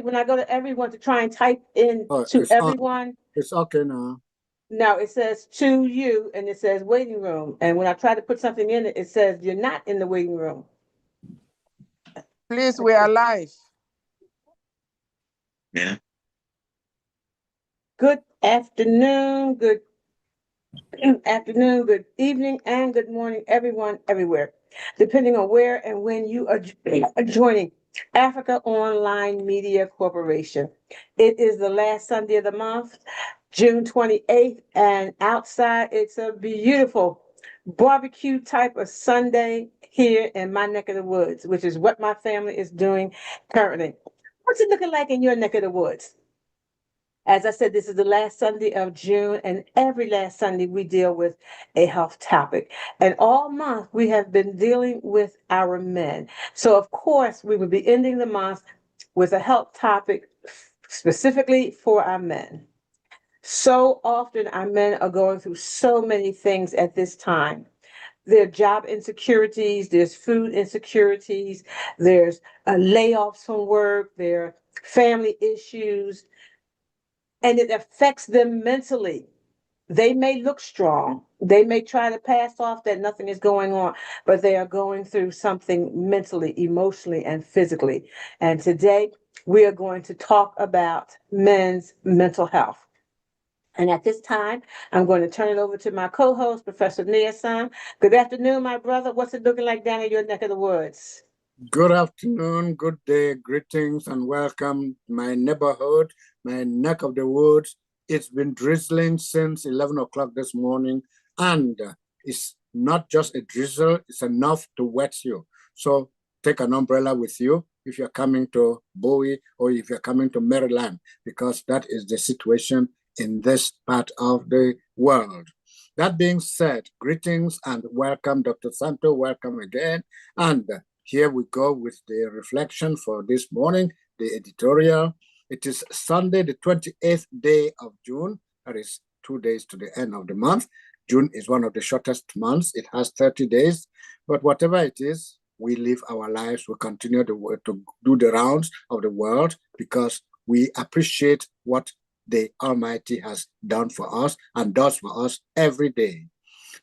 when I go to everyone to try and type in to everyone, it's okay now. no, it says to you and it says waiting room. And when I try to put something in it, it says you're not in the waiting room. Please, we are live. Yeah. Good afternoon, good afternoon, good evening, and good morning, everyone, everywhere, depending on where and when you are joining Africa Online Media Corporation. It is the last Sunday of the month, June 28th, and outside it's a beautiful barbecue type of Sunday here in my neck of the woods, which is what my family is doing currently. What's it looking like in your neck of the woods? As I said, this is the last Sunday of June, and every last Sunday we deal with a health topic. And all month we have been dealing with our men. So, of course, we will be ending the month with a health topic specifically for our men. So often our men are going through so many things at this time. There are job insecurities, there's food insecurities, there's layoffs from work, there are family issues, and it affects them mentally. They may look strong. They may try to pass off that nothing is going on, but they are going through something mentally, emotionally, and physically. And today we are going to talk about men's mental health. And at this time, I'm going to turn it over to my co-host, Professor Niasan. Good afternoon, my brother. What's it looking like down in your neck of the woods? Good afternoon, good day, greetings, and welcome my neighborhood, my neck of the woods. It's been drizzling since 11 o'clock this morning, and it's not just a drizzle, it's enough to wet you. So take an umbrella with you if you're coming to Bowie or if you're coming to Maryland, because that is the situation in this part of the world. That being said, greetings and welcome, Dr. Santos, welcome again. And here we go with the reflection for this morning, the editorial. It is Sunday, the 28th day of June. That is 2 days to the end of the month. June is one of the shortest months. It has 30 days. But whatever it is, we live our lives. We continue to do the rounds of the world because we appreciate what the Almighty has done for us and does for us every day.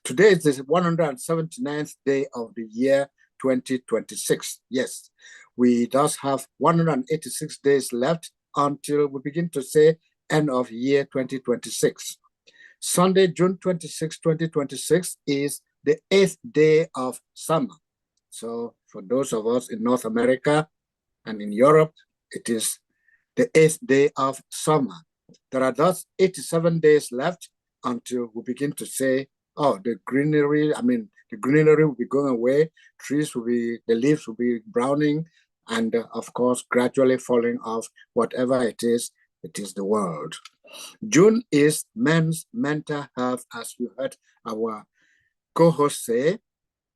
Today is the 179th day of the year 2026. Yes, we thus have 186 days left until we begin to say end of year 2026. Sunday, June 26, 2026 is the 8th day of summer. So for those of us in North America and in Europe, it is the 8th day of summer. There are thus 87 days left until we begin to say, oh, the greenery will be going away, the leaves will be browning, and of course, gradually falling off. Whatever it is the world. June is men's mental health, as you heard our co-host say.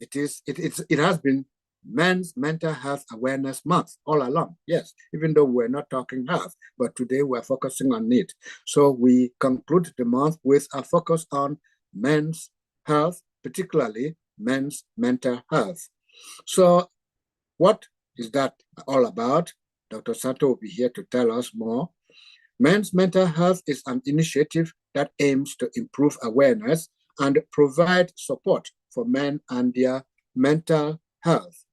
It has been Men's Mental Health Awareness Month all along. Yes, even though we're not talking health, but today we're focusing on it. So we conclude the month with a focus on men's health, particularly men's mental health. So what is that all about? Dr. Santos will be here to tell us more. Men's mental health is an initiative that aims to improve awareness and provide support for men and their mental health.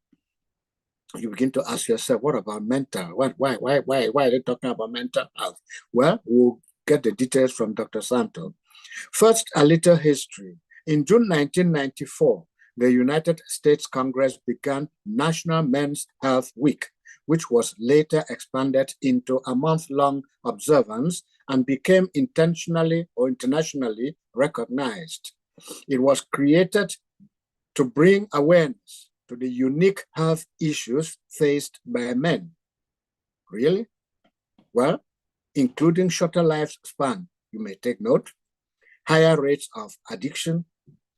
You begin to ask yourself, what about mental? Why are they talking about mental health? Well, we'll get the details from Dr. Santos. First, a little history. In June 1994, the United States Congress began National Men's Health Week, which was later expanded into a month-long observance and became intentionally or internationally recognized. It was created to bring awareness to the unique health issues faced by men. Really? Well, including shorter lifespan, you may take note, higher rates of addiction,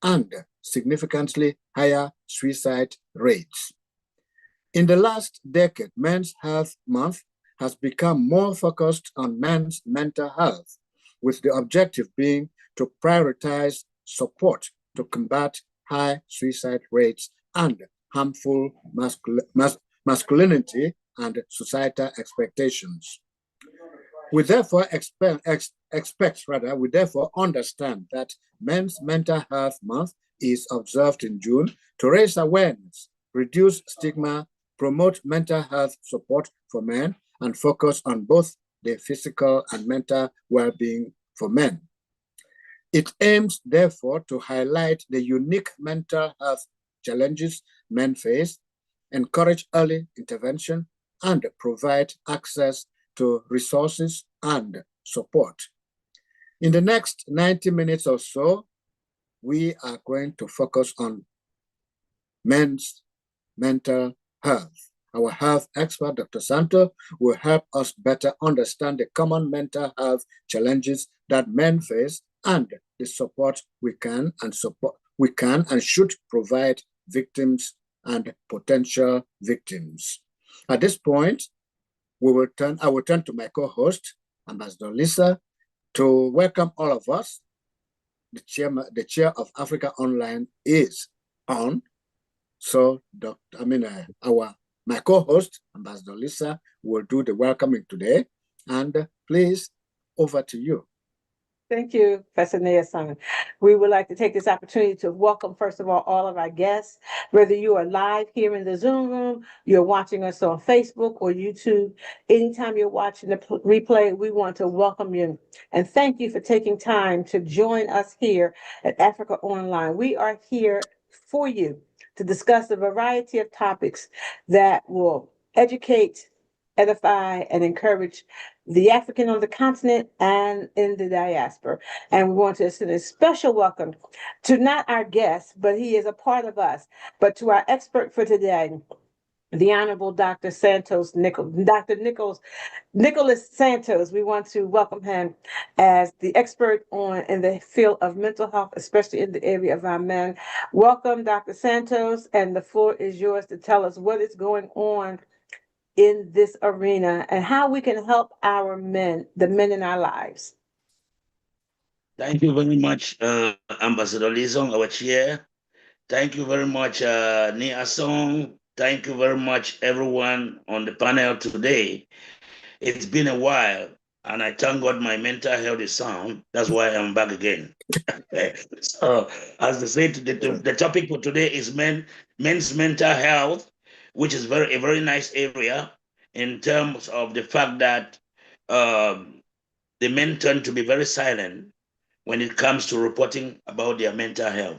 and significantly higher suicide rates. In the last decade, Men's Health Month has become more focused on men's mental health, with the objective being to prioritize support to combat high suicide rates and harmful masculinity and societal expectations. We therefore understand that Men's Mental Health Month is observed in June to raise awareness, reduce stigma, promote mental health support for men, and focus on both the physical and mental well-being for men. It aims, therefore, to highlight the unique mental health challenges men face, encourage early intervention, and provide access to resources and support. In the next 90 minutes or so, we are going to focus on men's mental health. Our health expert, Dr. Santos, will help us better understand the common mental health challenges that men face and the support we can and should provide victims and potential victims. At this point, I will turn to my co-host, Ambassador Lisa, to welcome all of us. The chair of AfricaOnline is on. So, my co-host, Ambassador Lisa, will do the welcoming today. And please, over to you. Thank you, Professor Nea-san. We would like to take this opportunity to welcome, first of all of our guests, whether you are live here in the Zoom room, you're watching us on Facebook or YouTube. Anytime you're watching the replay, we want to welcome you and thank you for taking time to join us here at Africa Online. We are here for you to discuss a variety of topics that will educate, edify, and encourage the African on the continent and in the diaspora. And we want to send a special welcome to not our guest, but he is a part of us, but to our expert for today, the Honorable Dr. Nicholas Santos. We want to welcome him as the expert in the field of mental health, especially in the area of our men. Welcome, Dr. Santos, and the floor is yours to tell us what is going on in this arena and how we can help our men, the men in our lives. Thank you very much, Ambassador Lizong, our chair. Thank you very much, Nia Song. Thank you very much, everyone on the panel today. It's been a while, and I thank God my mental health is sound. That's why I'm back again. So, as they say, the topic for today is men's mental health, which is a very nice area in terms of the fact that the men tend to be very silent when it comes to reporting about their mental health.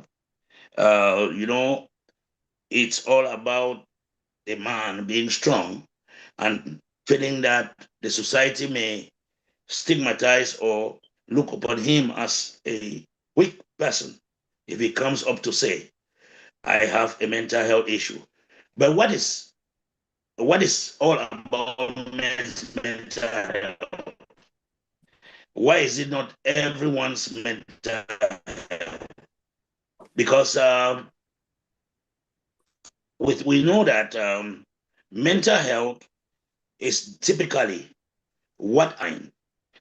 It's all about the man being strong and feeling that the society may stigmatize or look upon him as a weak person if he comes up to say, I have a mental health issue. But what is all about men's mental health? Why is it not everyone's mental health? Because we know that mental health is typically what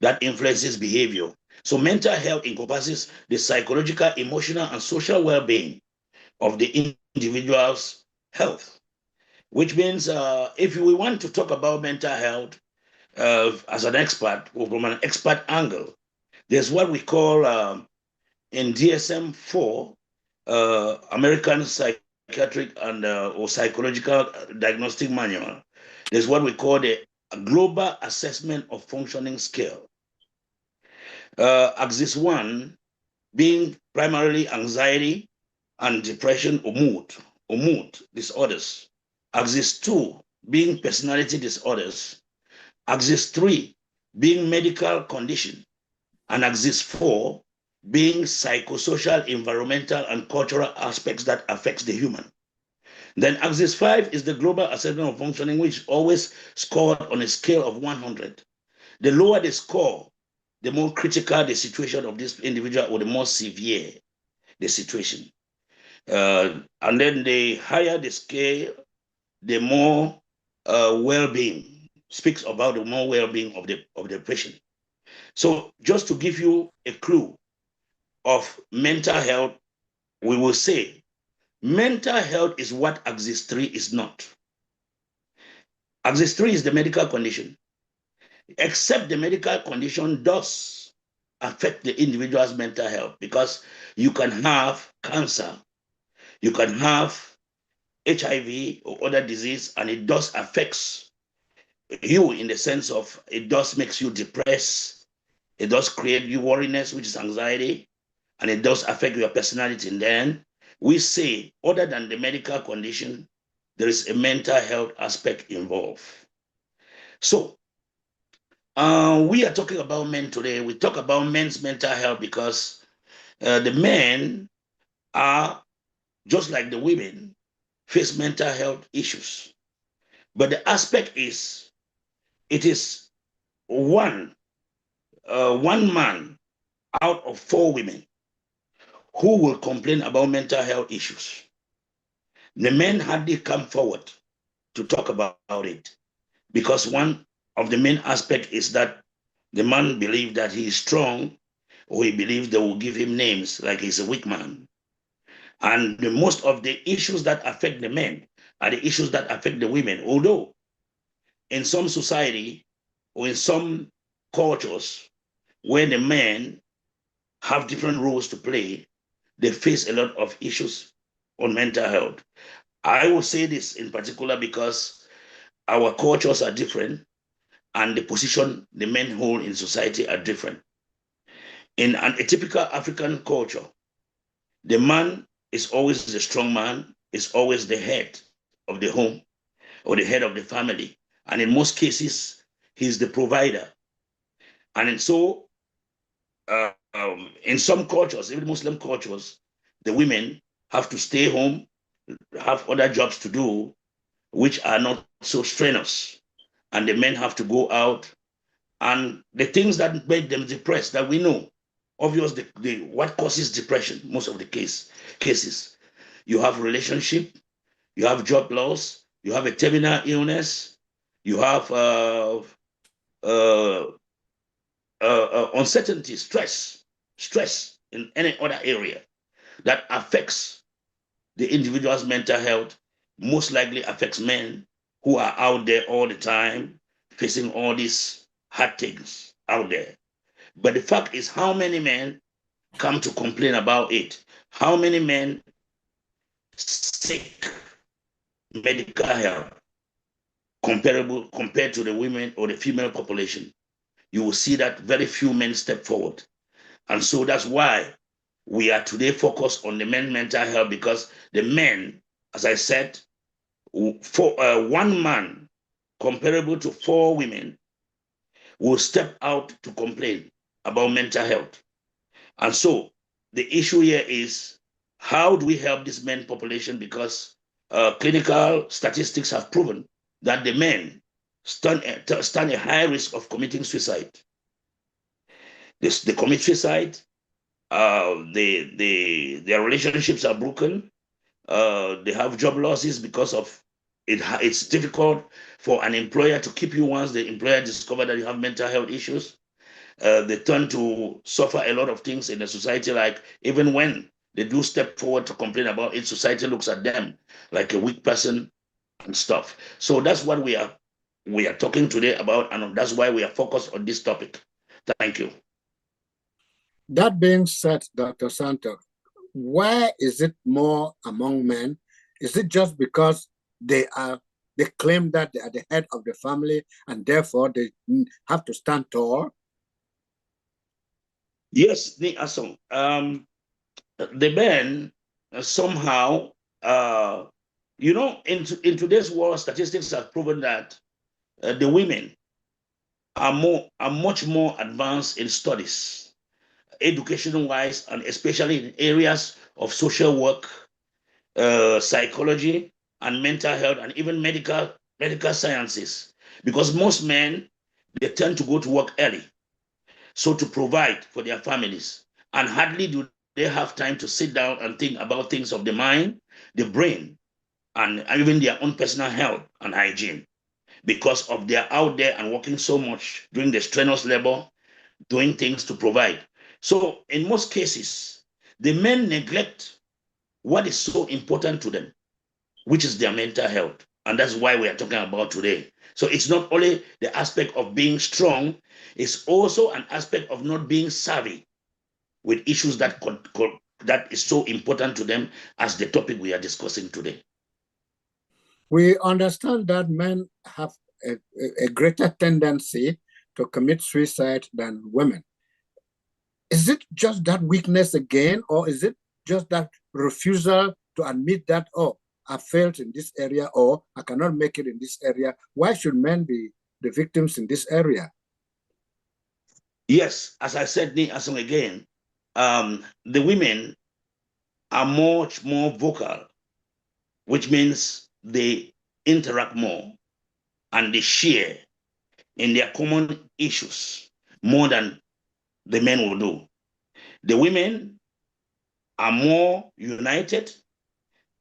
that influences behavior. So mental health encompasses the psychological, emotional, and social well-being of the individual's health, which means if we want to talk about mental health as an expert or from an expert angle, there's what we call in DSM-4, American Psychiatric and or Psychological Diagnostic Manual. There's what we call the Global Assessment of Functioning Scale. Axis 1 being primarily anxiety and depression or mood disorders. Axis 2 being personality disorders. Axis 3 being medical condition. And Axis 4 being psychosocial, environmental, and cultural aspects that affects the human. Then Axis 5 is the global assessment of functioning, which always scored on a scale of 100. The lower the score, the more critical the situation of this individual or the more severe the situation. And then the higher the scale, the more well-being, speaks about the more well-being of the patient. So just to give you a clue of mental health, we will say mental health is what Axis 3 is not. Axis 3 is the medical condition. Except the medical condition does affect the individual's mental health, because you can have cancer, you can have HIV or other disease, and it does affects you in the sense of it does makes you depressed, it does create you worriness, which is anxiety, and it does affect your personality. And then we say, other than the medical condition, there is a mental health aspect involved. So we are talking about men today. We talk about men's mental health because the men are just like the women face mental health issues. But the aspect is, it is one man out of 4 women who will complain about mental health issues. The men hardly come forward to talk about it, because one of the main aspect is that the man believes that he is strong, or he believes they will give him names like he's a weak man. And most of the issues that affect the men are the issues that affect the women. Although in some society or in some cultures where the men have different roles to play, they face a lot of issues on mental health. I will say this in particular because our cultures are different and the position the men hold in society are different. In a typical African culture, the man is always the strong man, is always the head of the home or the head of the family. And in most cases, he's the provider. And so, in some cultures, even Muslim cultures, the women have to stay home, have other jobs to do, which are not so strenuous. And the men have to go out. And the things that make them depressed that we know, obvious what causes depression, most of the cases. You have relationship, you have job loss, you have a terminal illness, you have uh, uncertainty, stress in any other area that affects the individual's mental health, most likely affects men who are out there all the time, facing all these hard things out there. But the fact is, how many men come to complain about it? How many men seek medical help compared to the women or the female population? You will see that very few men step forward. And so that's why we are today focused on the men mental health, because the men, as I said, for one man comparable to 4 women will step out to complain about mental health. And so the issue here is, how do we help this men population? Because clinical statistics have proven that the men stand a high risk of committing suicide. They commit suicide, their relationships are broken, they have job losses because of it. It's difficult for an employer to keep you once the employer discovers that you have mental health issues. They tend to suffer a lot of things in the society, like even when they do step forward to complain about it, society looks at them like a weak person and stuff. So that's what we are talking today about, and that's why we are focused on this topic. Thank you. That being said, Dr. Santos, why is it more among men? Is it just because they claim that they are the head of the family and therefore they have to stand tall? Yes, the men somehow, in today's world, statistics have proven that the women are much more advanced in studies, education wise, and especially in areas of social work, psychology, and mental health, and even medical sciences. Because most men, they tend to go to work early, so to provide for their families, and hardly do they have time to sit down and think about things of the mind, the brain, and even their own personal health and hygiene, because of they're out there and working so much, doing the strenuous labor, doing things to provide. So in most cases, the men neglect what is so important to them, which is their mental health. And that's why we are talking about today. So it's not only the aspect of being strong, it's also an aspect of not being savvy with issues that that is so important to them as the topic we are discussing today. We understand that men have a greater tendency to commit suicide than women. Is it just that weakness again, or is it just that refusal to admit that, oh, I failed in this area, or I cannot make it in this area? Why should men be the victims in this area? Yes, as I said again, the women are much more vocal, which means they interact more and they share in their common issues more than the men will do. The women are more united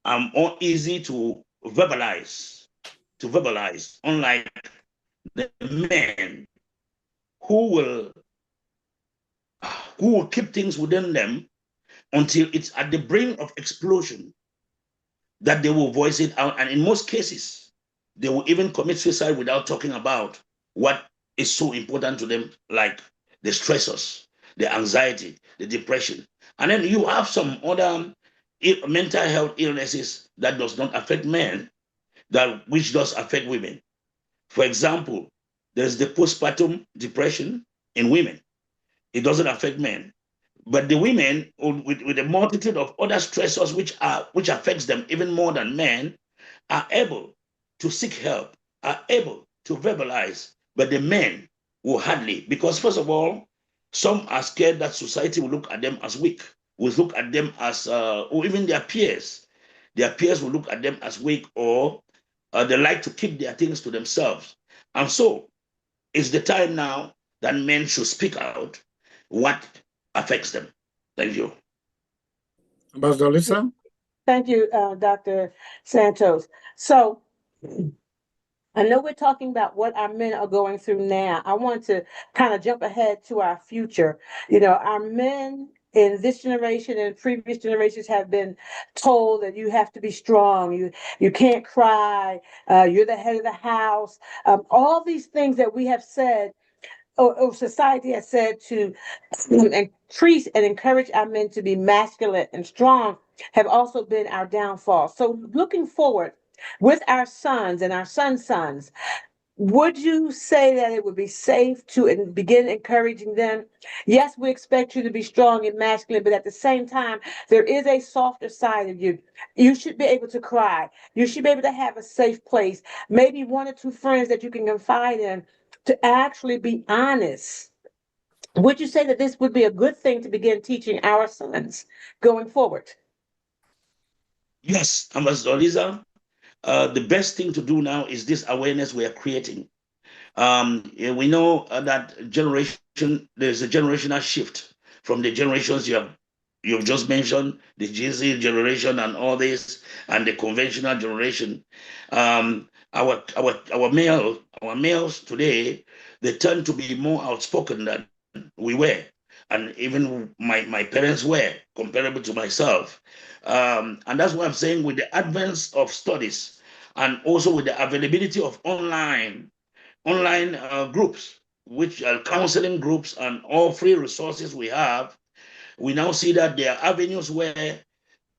and more easy to verbalize, unlike the men who will who will keep things within them until it's at the brink of explosion that they will voice it out. And in most cases, they will even commit suicide without talking about what is so important to them, like the stressors, the anxiety, the depression. And then you have some other mental health illnesses that does not affect men, that which does affect women. For example, there's the postpartum depression in women. It doesn't affect men. But the women, with a multitude of other stressors which affects them even more than men, are able to seek help, are able to verbalize. But the men will hardly, because first of all, some are scared that society will look at them as weak, will look at them as, or even their peers. Their peers will look at them as weak, or they like to keep their things to themselves. And so it's the time now that men should speak out what affects them. Thank you. Ambassador Lisa? Thank you, Dr. Santos. So I know we're talking about what our men are going through now. I want to kind of jump ahead to our future. Our men in this generation and previous generations have been told that you have to be strong. You can't cry. You're the head of the house. All these things that we have said, or society has said to increase and encourage our men to be masculine and strong, have also been our downfall. So looking forward with our sons and our sons, would you say that it would be safe to begin encouraging them? Yes, we expect you to be strong and masculine, but at the same time, there is a softer side of you. You should be able to cry. You should be able to have a safe place, maybe one or two friends that you can confide in to actually be honest. Would you say that this would be a good thing to begin teaching our sons going forward? Yes, Ambassador Lisa, the best thing to do now is this awareness we are creating. Yeah, we know that there's a generational shift from the generations you've just mentioned, the Gen Z generation and all this, and the conventional generation. Our males today, they tend to be more outspoken than we were, and even my parents were, comparable to myself. And that's why I'm saying, with the advance of studies and also with the availability of online groups, which are counseling groups and all free resources we have, we now see that there are avenues where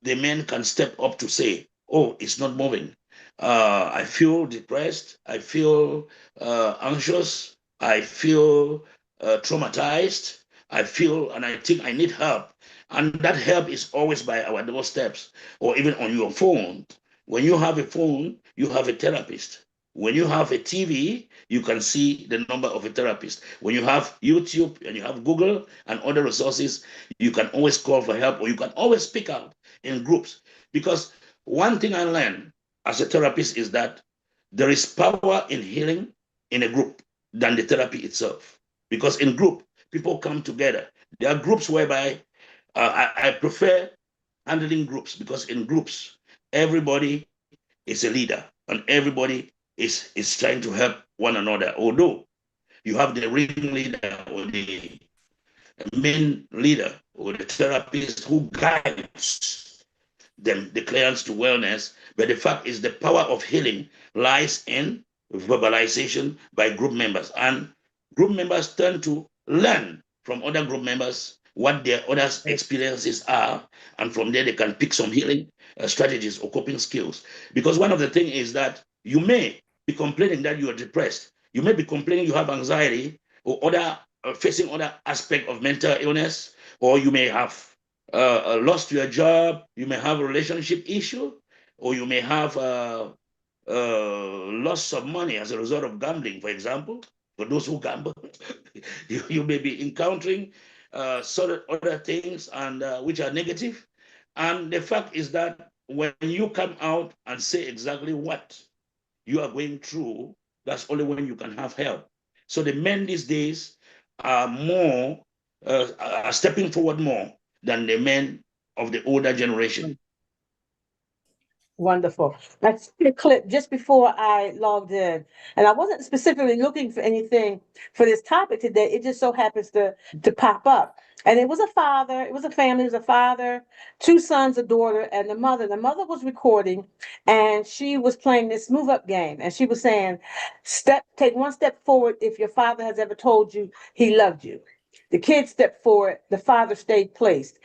the men can step up to say, oh, it's not moving. I feel depressed. I feel anxious. I feel traumatized. And I think I need help. And that help is always by our doorsteps or even on your phone. When you have a phone, you have a therapist. When you have a TV, you can see the number of a therapist. When you have YouTube and you have Google and other resources, you can always call for help, or you can always speak out in groups. Because one thing I learned as a therapist is that there is power in healing in a group than the therapy itself. Because in group, people come together. There are groups whereby I prefer handling groups, because in groups, everybody is a leader and everybody is trying to help one another. Although you have the ringleader or the main leader or the therapist who guides them, the clients, to wellness. But the fact is, the power of healing lies in verbalization by group members. And group members tend to learn from other group members what their others' experiences are. And from there, they can pick some healing strategies or coping skills. Because one of the things is that you may be complaining that you are depressed. You may be complaining you have anxiety or other facing other aspect of mental illness, or you may have lost your job, you may have a relationship issue, or you may have loss of money as a result of gambling, for example. For those who gamble, you may be encountering sort of other things and which are negative. And the fact is that when you come out and say exactly what you are going through, that's only when you can have help. So the men these days are more are stepping forward more than the men of the older generation. Wonderful. That's a clip just before I logged in. And I wasn't specifically looking for anything for this topic today. It just so happens to pop up. And it was a father, it was a family, it was a father, two sons, a daughter, and the mother. The mother was recording and she was playing this move up game. And she was saying, take one step forward if your father has ever told you he loved you. The kid stepped forward, the father stayed placed.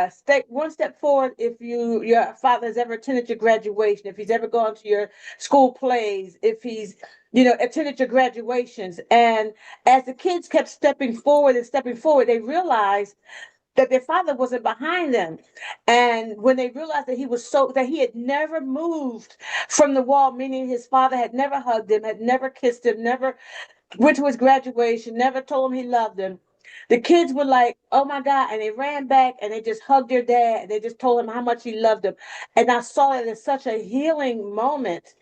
Step one step forward if your father has ever attended your graduation, if he's ever gone to your school plays, if he's attended your graduations. And as the kids kept stepping forward and stepping forward, they realized that their father wasn't behind them. And when they realized that he had never moved from the wall, meaning his father had never hugged him, had never kissed him, never went to his graduation, never told him he loved him. The kids were like, oh my God. And they ran back and they just hugged their dad. And they just told him how much he loved them. And I saw it as such a healing moment.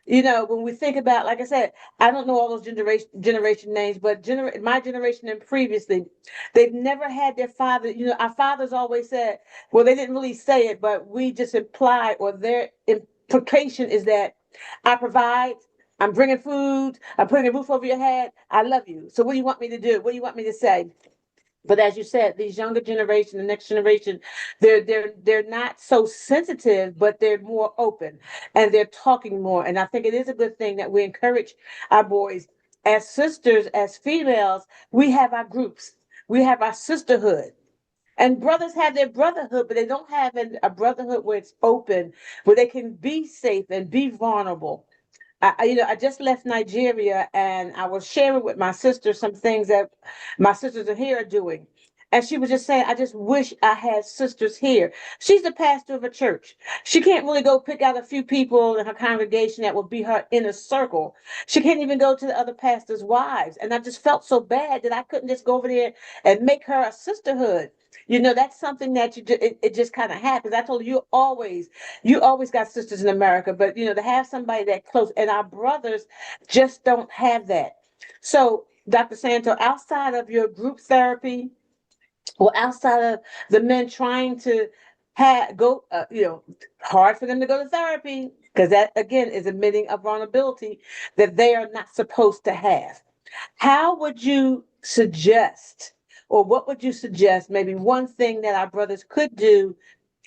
When we think about, like I said, I don't know all those generation names, but my generation and previously, they've never had their father. Our fathers always said, well, they didn't really say it, but we just imply, or their implication is that I provide, I'm bringing food, I'm putting a roof over your head, I love you. So what do you want me to do? What do you want me to say? But as you said, these younger generation, the next generation, they're not so sensitive, but they're more open and they're talking more. And I think it is a good thing that we encourage our boys as sisters, as females. We have our groups, we have our sisterhood. And brothers have their brotherhood, but they don't have a brotherhood where it's open, where they can be safe and be vulnerable. I just left Nigeria and I was sharing with my sister some things that my sisters are here are doing. And she was just saying, I just wish I had sisters here. She's the pastor of a church. She can't really go pick out a few people in her congregation that will be her inner circle. She can't even go to the other pastors' wives. And I just felt so bad that I couldn't just go over there and make her a sisterhood. That's something that it just kind of happens. I told you always got sisters in America, but to have somebody that close, and our brothers just don't have that. So, Dr. Santo, outside of your group therapy, or outside of the men trying to hard for them to go to therapy, because that again is admitting a vulnerability that they are not supposed to have. How would you suggest, or what would you suggest, maybe one thing that our brothers could do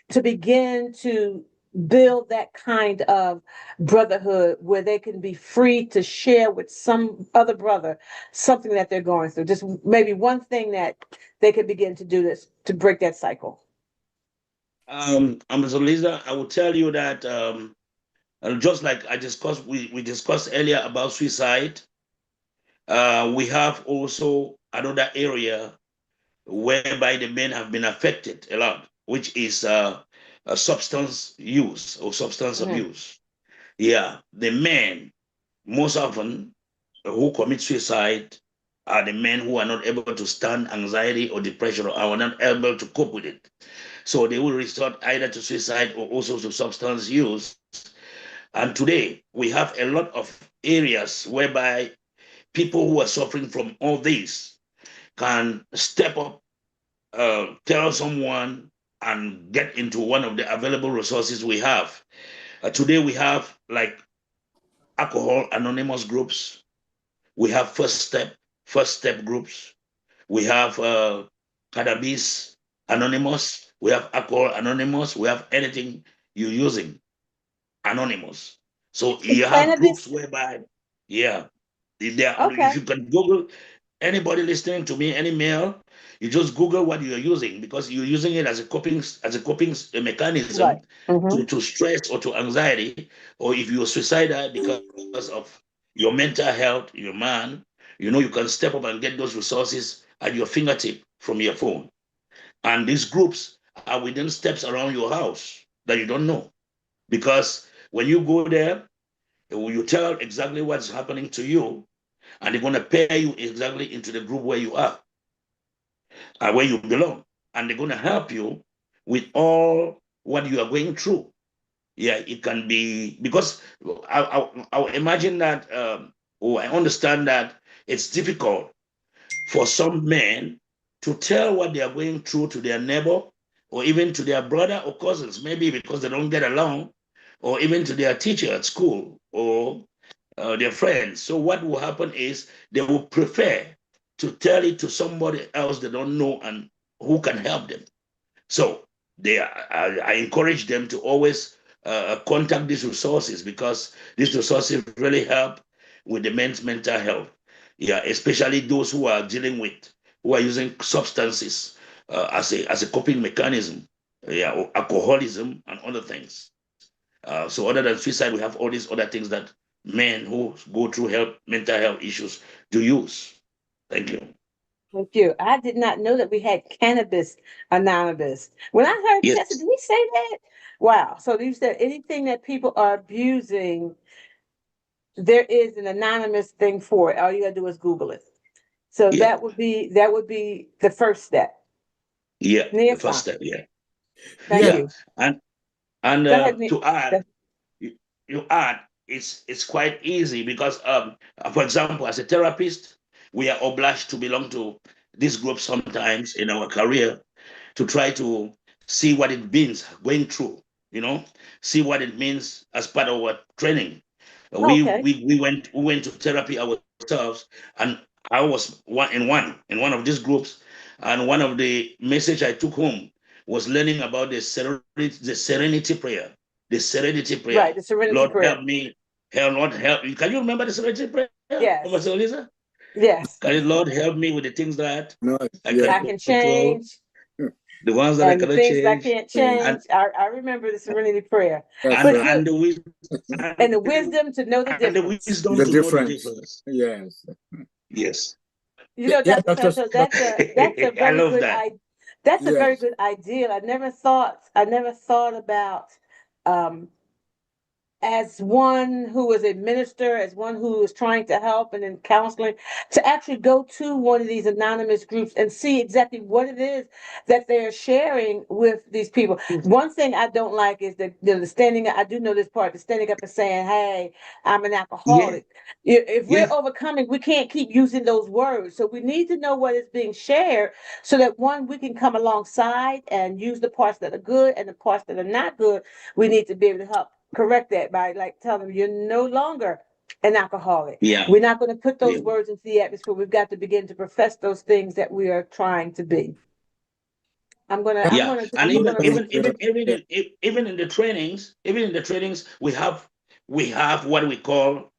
to begin to build that kind of brotherhood where they can be free to share with some other brother something that they're going through? Just maybe one thing that they could begin to do this to break that cycle. So Lisa, I will tell you that just like we discussed earlier about suicide, we have also another area whereby the men have been affected a lot, which is substance use or substance abuse. Yeah, the men most often who commit suicide are the men who are not able to stand anxiety or depression or are not able to cope with it. So they will resort either to suicide or also to substance use. And today we have a lot of areas whereby people who are suffering from all this can step up, tell someone, and get into one of the available resources we have. Today we have like alcohol anonymous groups. We have first step groups. We have cannabis anonymous. we have Alcohol Anonymous, we have anything you're using, anonymous. So Is you have groups cannabis whereby, yeah, if okay? you can Google, anybody listening to me, any male, you just Google what you're using, because you're using it as a coping Right. mechanism Mm-hmm. to stress or to anxiety, or if you're suicidal because of your mental health, you're a man, you can step up and get those resources at your fingertip from your phone. And these groups are within steps around your house that you don't know. Because when you go there, you tell exactly what's happening to you, and they're going to pair you exactly into the group where you are, where you belong. And they're going to help you with all what you are going through. Yeah, it can be because I imagine that, or I understand that it's difficult for some men to tell what they are going through to their neighbor, or even to their brother or cousins, maybe because they don't get along, or even to their teacher at school, or their friends. So what will happen is they will prefer to tell it to somebody else they don't know and who can help them. So I encourage them to always contact these resources, because these resources really help with the men's mental health. Yeah, especially those who are using substances as a coping mechanism. Yeah, or alcoholism and other things. So other than suicide, we have all these other things that men who go through mental health issues do use. Thank you. Thank you. I did not know that we had cannabis anonymous. When I heard this, I said, Yes. did we say that? Wow. So you said anything that people are abusing, there is an anonymous thing for it. All you gotta do is Google it. So Yeah. that would be the first step. Yeah. The Next first time. step. Yeah. Thank Yeah, Yeah. you. And Go ahead, to add, you, you add, it's quite easy because, for example, as a therapist, we are obliged to belong to this group sometimes in our career, to try to see what it means going through, you know, see what it means as part of our training. Okay. We went to therapy ourselves, and I was one of these groups, and one of the message I took home was learning about the serenity prayer, the serenity Right. prayer. The Serenity Lord Prayer. help me, Lord help. Can you remember the serenity prayer, Yes. Professor Lisa? Yes. Can you, Lord help me with the things that no, I yeah, I can can control, change. the ones that I And the cannot things that I change, can't yeah, change. and I remember the Serenity Prayer. that's and But right. and it the wisdom and and the wisdom to know the the difference. wisdom The to know the difference. difference. Yes. Yes. Yeah, Dr. Santos, that's a I very love good that. that's a very yes. good idea. I never thought about um as one who is a minister, as one who is trying to help and in counseling, to actually go to one of these anonymous groups and see exactly what it is that they're sharing with these people. One thing I don't like is the standing. I do know this part, the standing up and saying, "Hey, I'm an Yeah, alcoholic." If we're yeah, overcoming, we can't keep using those words. So we need to know what is being shared, so that one we can come alongside and use the parts that are good and the parts that are not good. We need to be able to help correct that by like telling them you're no longer an alcoholic. yeah, We're not going to put yeah, those words into the atmosphere. We've got to begin to profess those things that we are trying to be. I'm gonna, I'm yeah. gonna, And I'm even gonna even put this. even even in even in the trainings, we have what we call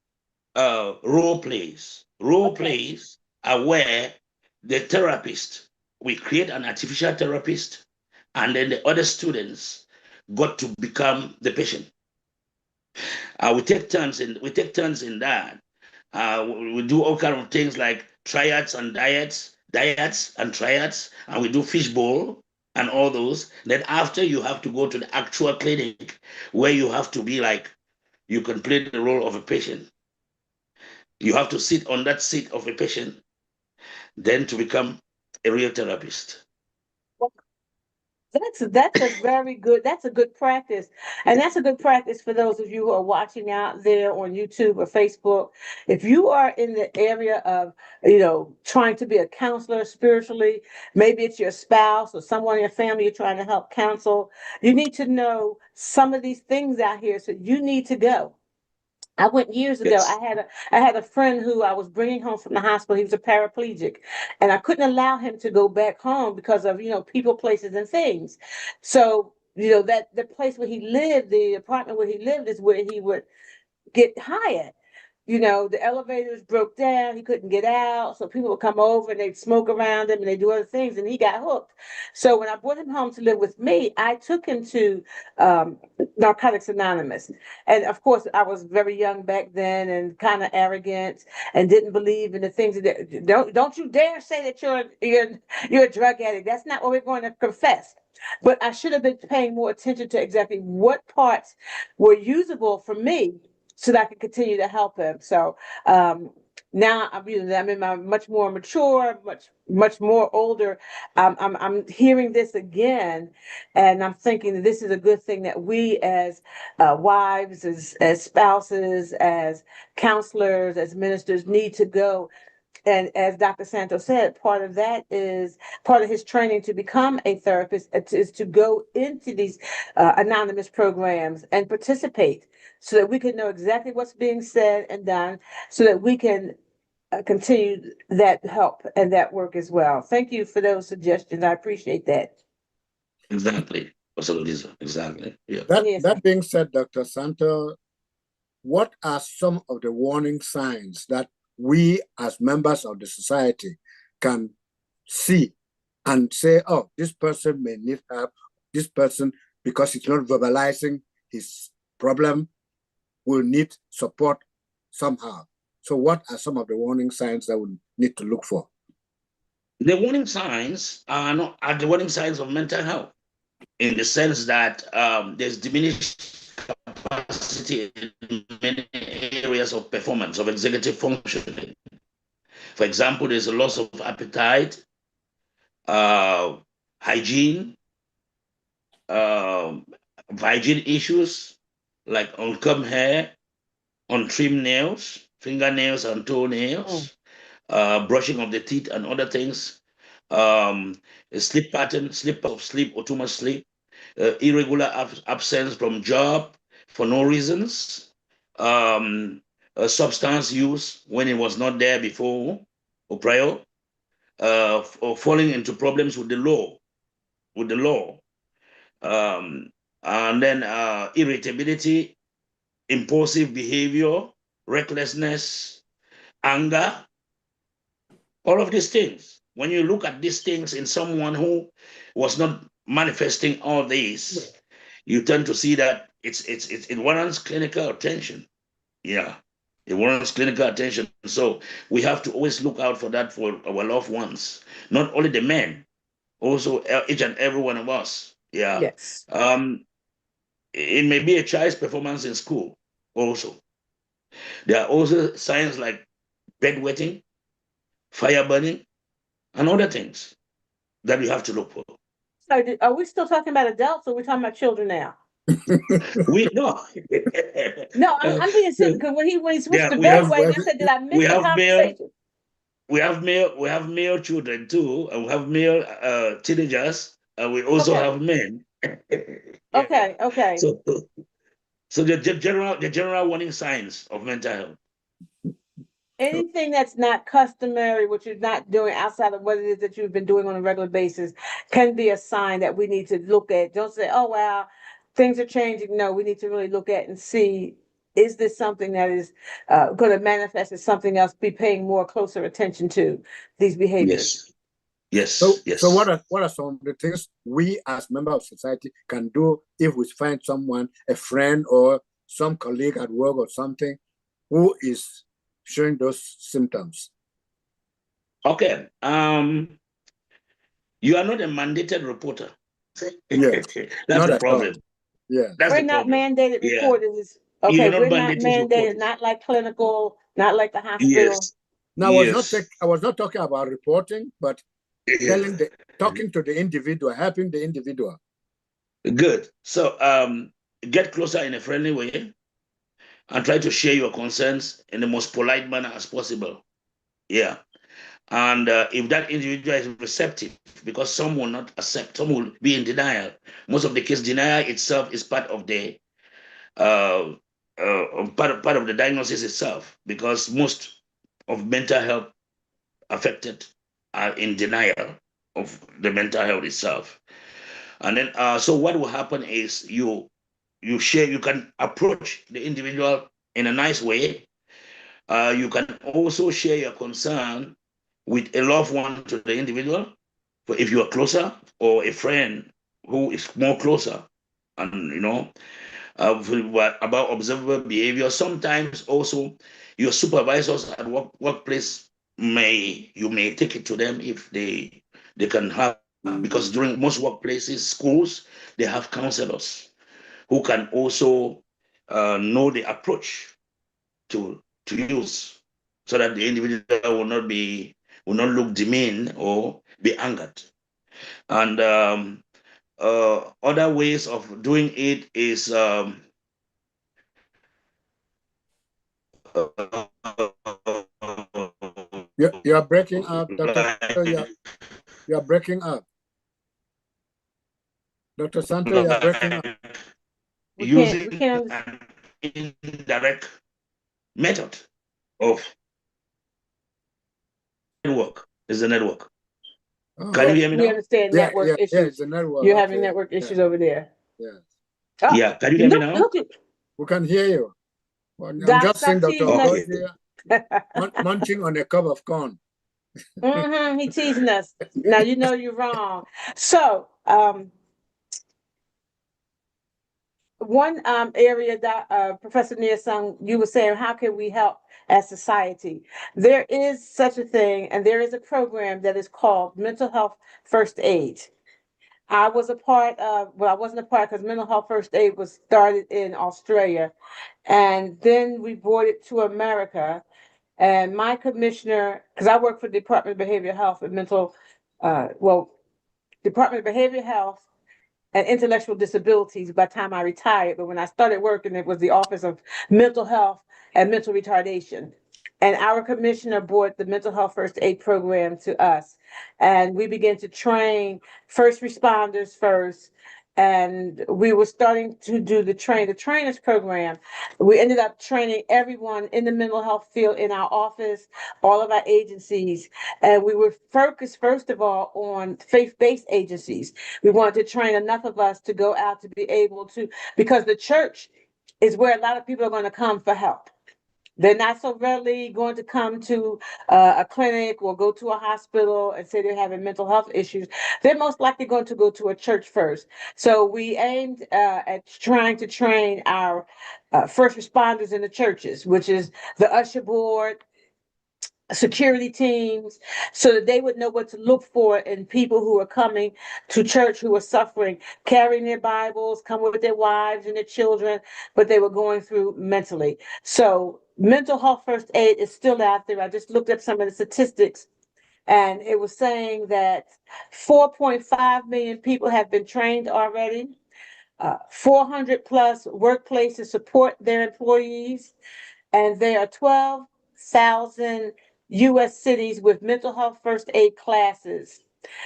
role plays. Role Okay, plays are where the therapist, we create an artificial therapist, and then the other students got to become the patient. We take turns in that. We do all kind of things like triads and diets and triads, and we do fishbowl and all those. Then after, you have to go to the actual clinic, where you have to be like, you can play the role of a patient. You have to sit on that seat of a patient, then to become a real therapist. that's a good practice, and that's a good practice for those of you who are watching out there on YouTube or Facebook. If you are in the area of trying to be a counselor spiritually, maybe it's your spouse or someone in your family you're trying to help counsel. You need to know some of these things out here, so you need to go I went years ago. Yes. I had a friend who I was bringing home from the hospital. He was a paraplegic, and I couldn't allow him to go back home because of people, places, and things. So that the place where he lived, the apartment where he lived, is where he would get hired. The elevators broke down. He couldn't get out. So people would come over and they'd smoke around him and they do other things, and he got hooked. So when I brought him home to live with me, I took him to um, Narcotics Anonymous. And of course, I was very young back then and kind of arrogant and didn't believe in the things that don't you dare say that you're a drug addict. That's not what we're going to confess. But I should have been paying more attention to exactly what parts were usable for me so that I could continue to help him. So now I'm in my much more mature, much more older. I'm hearing this again, and I'm thinking that this is a good thing that we as wives, as spouses, as counselors, as ministers need to go. And as Dr. Santos said, part of that is part of his training to become a therapist is to go into these anonymous programs and participate so that we can know exactly what's being said and done so that we can continue that help and that work as well. Thank you for those suggestions. I appreciate that. Exactly. Absolutely. Exactly. Yeah. That Yes. that being said, Dr. Santo, what are some of the warning signs that we as members of the society can see and say, oh, this person may need help, this person, because he's not verbalizing his problem, will need support somehow. So what are some of the warning signs that we need to look for? The warning signs are the warning signs of mental health, in the sense that there's diminished capacity in many areas of performance, of executive functioning. For example, there's a loss of appetite, hygiene, hygiene issues like unkempt hair, untrimmed nails, fingernails and toenails, brushing of the teeth and other things, a sleep pattern, sleep or too much sleep, irregular absence from job for no reasons, substance use when it was not there before or prior, or falling into problems with the law, um, and then irritability, impulsive behavior, recklessness, anger, all of these things. When you look at these things in someone who was not manifesting all these, you tend to see that it warrants clinical attention. Yeah, it warrants clinical attention. So we have to always look out for that for our loved ones, not only the men, also each and every one of us. Yeah. Yes. It may be a child's performance in school also. There are also signs like bedwetting, fire burning, and other things that we have to look for. So are we still talking about adults or are we talking about children now? We know. No, I'm being serious because when he switched Yeah, to bedwetting, I said, did I miss we the have male conversation? we have male children too, and we have male teenagers, and we also Okay. have men. Yeah. Okay. Okay. So the general warning signs of mental health. Anything that's not customary, what you're not doing outside of what it is that you've been doing on a regular basis, can be a sign that we need to look at. Don't say, oh, wow, things are changing. No, we need to really look at and see, is this something that is going to manifest as something else, be paying more closer attention to these behaviors. Yes. Yes. So Yes. what are some of the things we as members of society can do if we find someone, a friend or some colleague at work or something, who is showing those symptoms? Okay. You are not a mandated reporter. Yes, That's not the at all. problem. Yes. That's We're the not problem. mandated Yeah. reporters. You're Okay, not we're not mandated mandated, reporters. not like clinical, not like the hospital. Yes. Now Yes. I was not talking about reporting, but talking to the individual, helping the individual. Good. So get closer in a friendly way and try to share your concerns in the most polite manner as possible. Yeah. And if that individual is receptive, because some will not accept, some will be in denial. Most of the case, denial itself is part of the part of the diagnosis itself, because most of mental health affected are in denial of the mental health itself. And then, so what will happen is you share, you can approach the individual in a nice way. You can also share your concern with a loved one to the individual, but if you are closer, or a friend who is more closer, and about observable behavior. Sometimes also your supervisors at workplace you may take it to them if they can have, because during most workplaces, schools, they have counselors who can also know the approach to use, so that the individual will not look demeaned or be angered. And other ways of doing it is You are breaking up, Dr. Santos. You are breaking up. Dr. Santos, you are breaking up. Using an indirect method of network. Is the network. Oh. Can you hear me We now? understand network issues. Yeah, it's a network. You're having network issues over there. Yes. Oh, Yeah, can you hear me now? We can hear you. Well, I'm Doc, just seeing stop Dr. teasing Ogod us. here munching on a cup of corn. He teasing us. Now you know you're wrong. So, one area that Professor Nia-Sung, you were saying, how can we help as society? There is such a thing, and there is a program that is called Mental Health First Aid. I was a part of, well, I wasn't a part because Mental Health First Aid was started in Australia, and then we brought it to America. And my commissioner, because I work for the Department of Behavioral Health and Department of Behavioral Health and Intellectual Disabilities by the time I retired. But when I started working, it was the Office of Mental Health and Mental Retardation. And our commissioner brought the Mental Health First Aid program to us. And we began to train first responders first. And we were starting to do the trainers program. We ended up training everyone in the mental health field in our office, all of our agencies. And we were focused, first of all, on faith-based agencies. We wanted to train enough of us to go out to be able to, because the church is where a lot of people are going to come for help. They're not so readily going to come to a clinic or go to a hospital and say they're having mental health issues. They're most likely going to go to a church first. So we aimed at trying to train our first responders in the churches, which is the usher board, security teams, so that they would know what to look for in people who are coming to church who are suffering, carrying their Bibles, come with their wives and their children, but they were going through mentally. So mental health first aid is still out there. I just looked up some of the statistics, and it was saying that 4.5 million people have been trained already. 400 plus workplaces support their employees, and there are 12,000 U.S. cities with mental health first aid classes.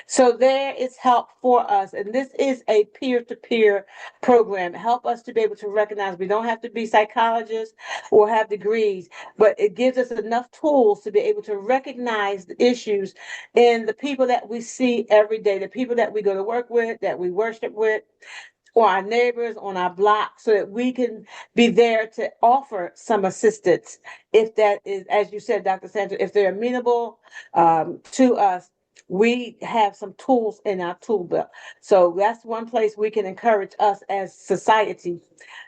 So there is help for us, and this is a peer-to-peer program. Help us to be able to recognize we don't have to be psychologists or have degrees, but it gives us enough tools to be able to recognize the issues in the people that we see every day, the people that we go to work with, that we worship with, or our neighbors on our block, so that we can be there to offer some assistance. If that is, as you said, Dr. Santos, if they're amenable to us, we have some tools in our tool belt. So that's one place we can encourage us as society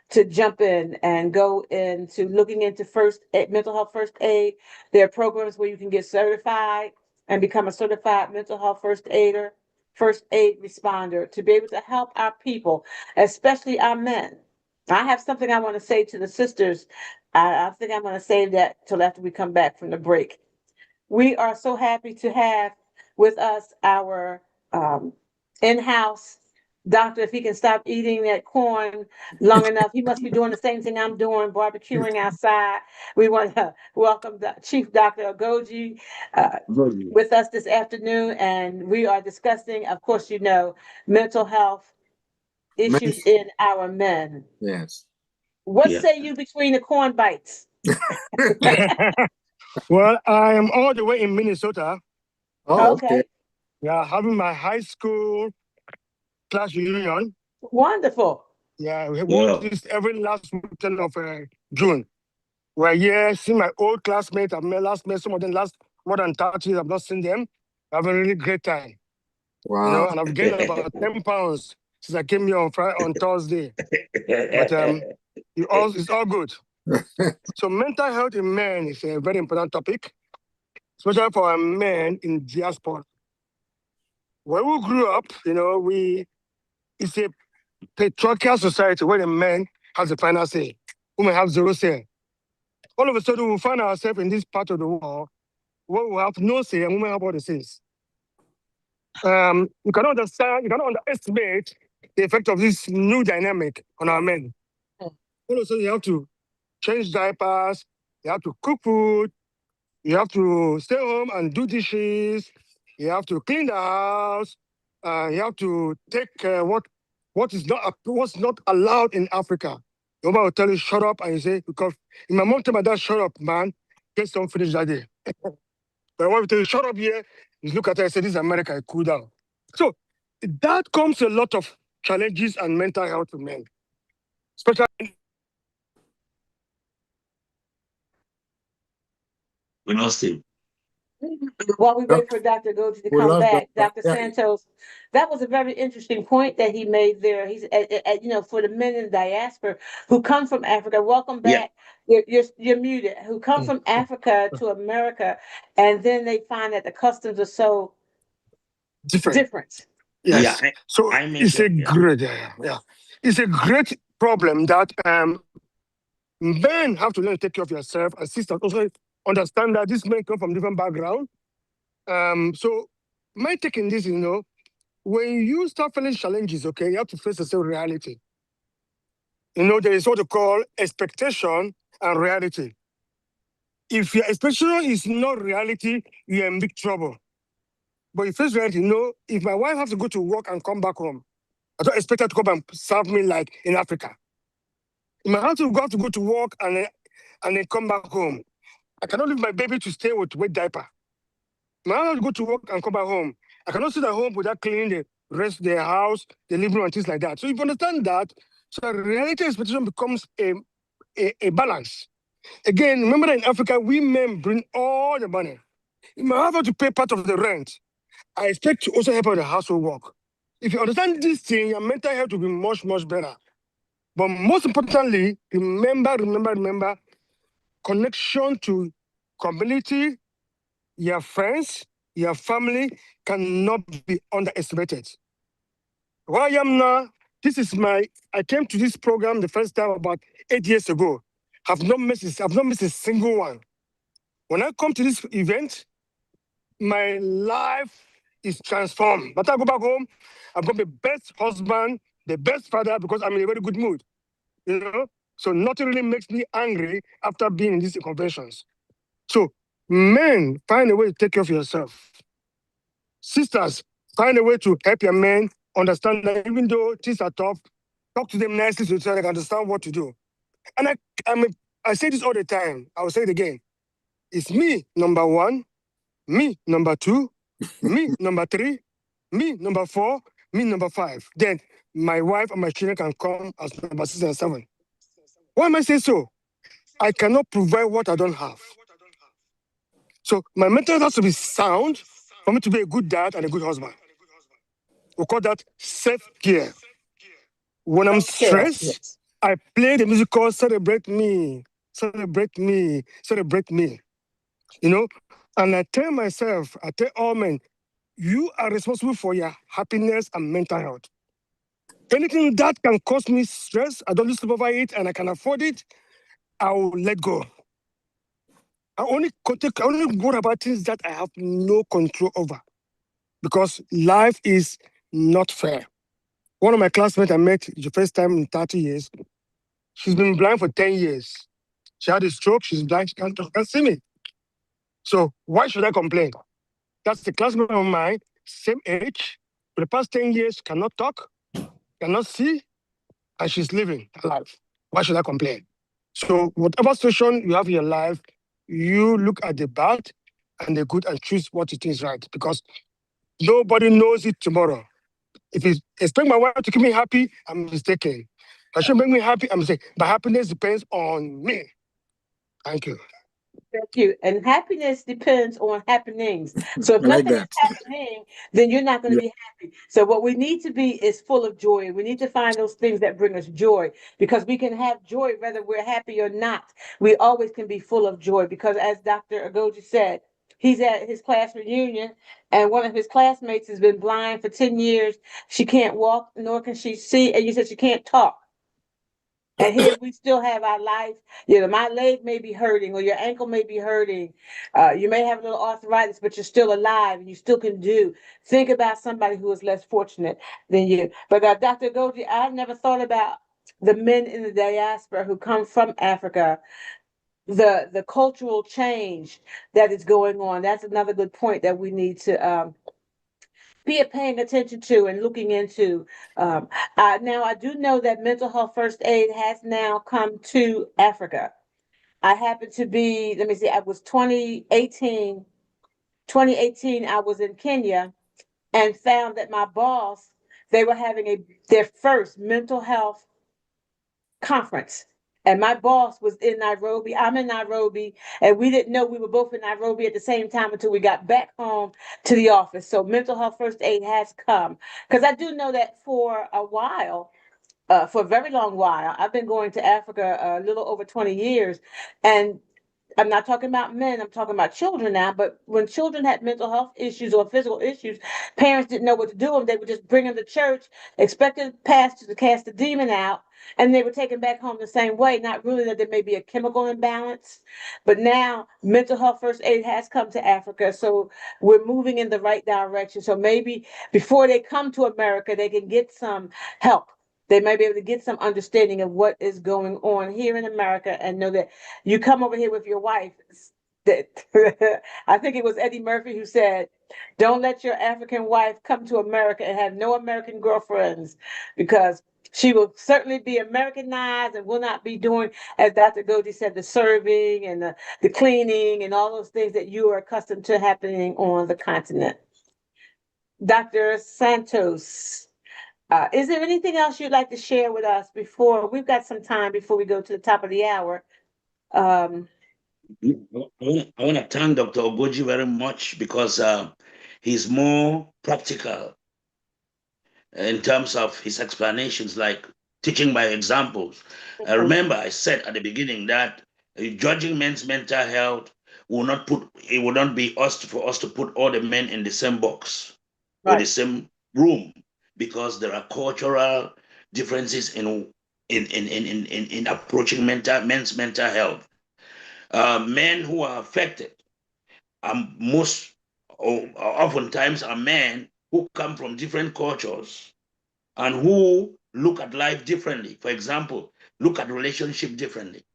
to jump in and go into looking into mental health first aid. There are programs where you can get certified and become a certified mental health first aider, first aid responder, to be able to help our people, especially our men. I have something I want to say to the sisters. I think I'm going to save that till after we come back from the break. We are so happy to have with us our in-house doctor. If he can stop eating that corn long enough, he must be doing the same thing I'm doing, barbecuing outside. We want to welcome the Chief Dr. Ogoji with us this afternoon, and we are discussing, of course, mental health issues in our men. Yes. What Yeah. say you between the corn bites? Well, I am all the way in Minnesota. Oh, okay. Okay, Yeah, having my high school class reunion. wonderful. Yeah, we hold Wow. this every last weekend of June. Where yeah, see my old classmates. I've met some of them last more than 30 years. I've not seen them. Having a really great time. Wow. And I've gained about 10 pounds since I came here on on Thursday. But it's all good. So mental health in men is a very important topic, especially for a men in diaspora. Where we grew up, it's a patriarchal society where the man has the final say, women have zero say. All of a sudden, we find ourselves in this part of the world where we have no say and women have all the says. You cannot understand, you cannot underestimate the effect of this new dynamic on our men. All of a sudden, you have to change diapers, you have to cook food, you have to stay home and do dishes, you have to clean the house, you have to take what's not allowed in Africa. Your mom will tell you, shut up, and you say, because in my mom tell my dad, shut up, man, get some finish that day. But when we tell you, shut up here, you look at her and say, this is America, cool down. So that comes a lot of challenges and mental health to men, especially. We lost him. While we No, wait for Dr. Goji to we come lost back, Doctor. Dr. Yeah. Santos, that was a very interesting point that he made there. He's, for the men in the diaspora who come from Africa, welcome Yeah. back. You're muted. Who come from Africa to America, and then they find that the customs are so Different. different. Yeah. Yes. So I it's a mentioned, yeah. great, yeah. It's a great problem that men have to learn to take care of yourself, and sisters also understand that these men come from different background. So my take in this, when you start feeling challenges, okay, you have to face the same reality. There is what they call expectation and reality. If your expectation is not reality, you're in big trouble. But if it's reality, if my wife has to go to work and come back home, I don't expect her to come and serve me like in Africa. My husband have to go to work and then come back home. I cannot leave my baby to stay with wet diaper. My husband go to work and come back home. I cannot sit at home without cleaning the rest of the house, the living room, and things like that. So if you understand that, so reality expectation becomes a balance. Again, remember that in Africa, we men bring all the money. If my husband to pay part of the rent, I expect to also help with the household work. If you understand this thing, your mental health will be much, much better. But most importantly, remember, connection to community, your friends, your family cannot be underestimated. Where I am now, I came to this program the first time about 8 years ago. I've not missed a single one. When I come to this event, my life is transformed. But I go back home, I've got the best husband, the best father, because I'm in a very good mood. So nothing really makes me angry after being in these conventions. So men, find a way to take care of yourself. Sisters, find a way to help your men understand that even though things are tough, talk to them nicely so they can understand what to do. And I say this all the time. I will say it again. It's me, number one, me, number two, me, number three, me, number four, me, number five. Then my wife and my children can come as number 6 and 7. Why am I saying so? I cannot provide what I don't have. So my mental health has to be sound for me to be a good dad and a good husband. We call that self-care. When I'm Self-care. stressed, Yes. I play the music called Celebrate Me, Celebrate Me, Celebrate Me. And I tell all men, you are responsible for your happiness and mental health. Anything that can cause me stress, I don't sleep over it and I can afford it, I will let go. I only worry about things that I have no control over, because life is not fair. One of my classmates I met the first time in 30 years, she's been blind for 10 years. She had a stroke, she's blind, she can't see me. So why should I complain? That's the classmate of mine, same age, for the past 10 years, cannot talk, cannot see, and she's living her life. Why should I complain? So whatever situation you have in your life, you look at the bad and the good and choose what you think is right, because nobody knows it tomorrow. If you expect my wife to keep me happy, I'm mistaken. If she make me happy, I'm mistaken. But happiness depends on me. Thank you. Thank you. And happiness depends on happenings. So if I like nothing is that. happening, then you're not going to Yeah. be happy. So what we need to be is full of joy. We need to find those things that bring us joy, because we can have joy whether we're happy or not. We always can be full of joy, because as Dr. Agoji said, he's at his class reunion and one of his classmates has been blind for 10 years. She can't walk, nor can she see. And you said she can't talk. And here we still have our life. You know, my leg may be hurting or your ankle may be hurting. You may have a little arthritis, but you're still alive and you still can do. Think about somebody who is less fortunate than you. But Dr. Goji, I never thought about the men in the diaspora who come from Africa, the cultural change that is going on. That's another good point that we need to be paying attention to and looking into. Um, Now, I do know that mental health first aid has now come to Africa. I happened to be, let me see, I was 2018, I was in Kenya and found that my boss, they were having their first mental health conference. And my boss was in Nairobi. I'm in Nairobi. And we didn't know we were both in Nairobi at the same time until we got back home to the office. So mental health first aid has come. Because I do know that for a while, for a very long while, I've been going to Africa a little over 20 years. And I'm not talking about men, I'm talking about children now. But when children had mental health issues or physical issues, parents didn't know what to do with them. They would just bring them to church, expecting the pastor to cast the demon out, and they were taken back home the same way, not really that there may be a chemical imbalance. But now mental health first aid has come to Africa. So we're moving in the right direction. So maybe before they come to America, they can get some help. They may be able to get some understanding of what is going on here in America and know that you come over here with your wife. That I think it was Eddie Murphy who said, "Don't let your African wife come to America and have no American girlfriends, because she will certainly be Americanized and will not be doing, as Dr. Goji said, the serving and the cleaning and all those things that you are accustomed to happening on the continent." Dr. Santos, is there anything else you'd like to share with us before we've got some time before we go to the top of the hour? Um, I want to thank Dr. Ogoji very much because he's more practical in terms of his explanations, like teaching by examples. I remember I said at the beginning that judging men's mental health will not put it will not be us for us to put all the men in the same box or the right. same room, because there are cultural differences in approaching men's mental health. Men who are affected are oftentimes are men who come from different cultures and who look at life differently. For example, look at relationship differently.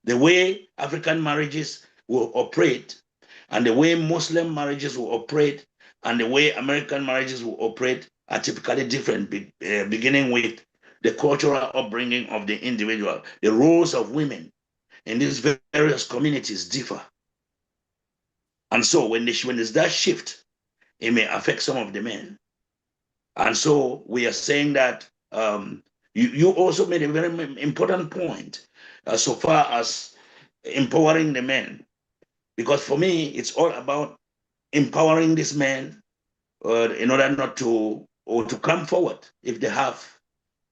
The way African marriages will operate and the way Muslim marriages will operate and the way American marriages will operate are typically different, beginning with the cultural upbringing of the individual. The roles of women in these various communities differ. And so when there's that shift, it may affect some of the men. And so we are saying that you also made a very important point so far as empowering the men. Because for me, it's all about empowering these men in order not to, or to come forward if they have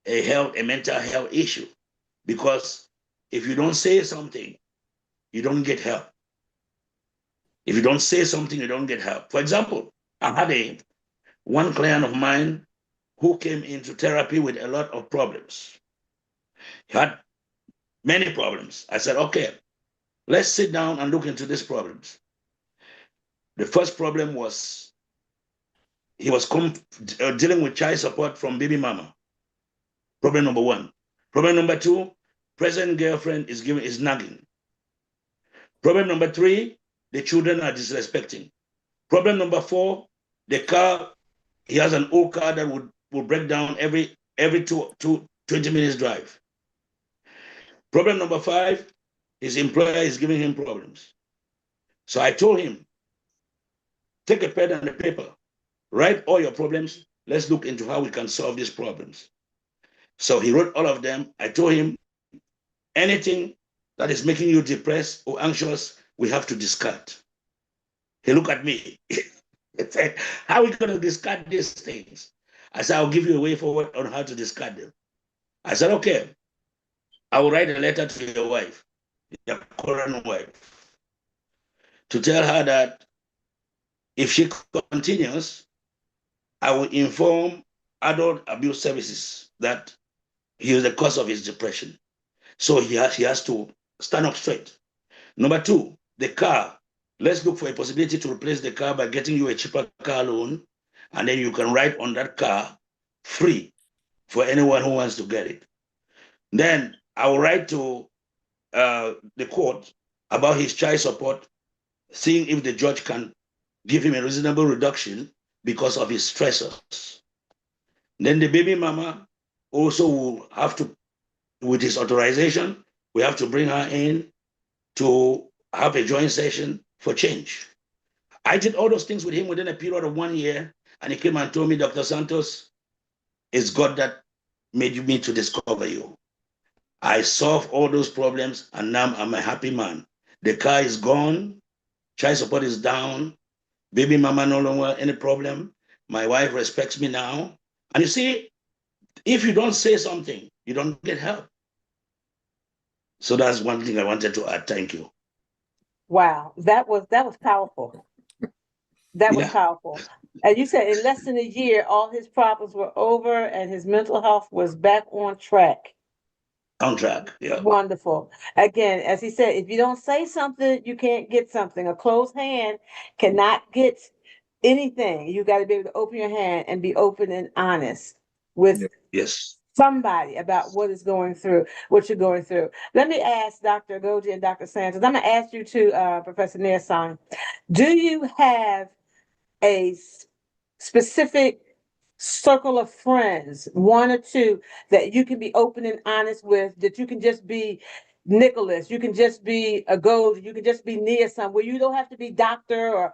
a mental health issue. Because if you don't say something, you don't get help. If you don't say something, you don't get help. For example, I had one client of mine who came into therapy with a lot of problems. He had many problems. I said, okay, let's sit down and look into these problems. The first problem was he was dealing with child support from baby mama. Problem number one. Problem number two, present girlfriend is nagging. Problem number three, the children are disrespecting. Problem number four, the car, he has an old car that would break down every 20 minutes drive. Problem number 5, his employer is giving him problems. So I told him, take a pen and a paper, write all your problems. Let's look into how we can solve these problems. So he wrote all of them. I told him, anything that is making you depressed or anxious, we have to discard. He looked at me. He said, how are we going to discard these things? I said, I'll give you a way forward on how to discard them. I said, okay, I will write a letter to your wife, your current wife, to tell her that if she continues, I will inform adult abuse services that he is the cause of his depression. So he has to stand up straight. Number 2, the car. Let's look for a possibility to replace the car by getting you a cheaper car loan, and then you can ride on that car free for anyone who wants to get it. Then I will write to the court about his child support, seeing if the judge can give him a reasonable reduction because of his stressors. Then the baby mama also will have to, with his authorization, we have to bring her in to have a joint session for change. I did all those things with him within a period of 1 year, and he came and told me, Dr. Santos, it's God that made me to discover you. I solved all those problems, and now I'm a happy man. The car is gone, child support is down, baby mama no longer any problem. My wife respects me now. And you see, if you don't say something, you don't get help. So that's one thing I wanted to add. Thank you. Wow, that was powerful. That was Yeah, powerful. And you said in less than a year, all his problems were over and his mental health was back on track. on track. Yeah. Wonderful. Again, as he said, if you don't say something, you can't get something. A closed hand cannot get anything. You got to be able to open your hand and be open and honest with Yes. somebody about what is going through, what you're going through. Let me ask Dr. Goji and Dr. Santos. I'm going to ask you too, Professor Nearson. Do you have a specific circle of friends, 1 or 2, that you can be open and honest with, that you can just be Nicholas, you can just be a Gold, you can just be near some, where you don't have to be doctor or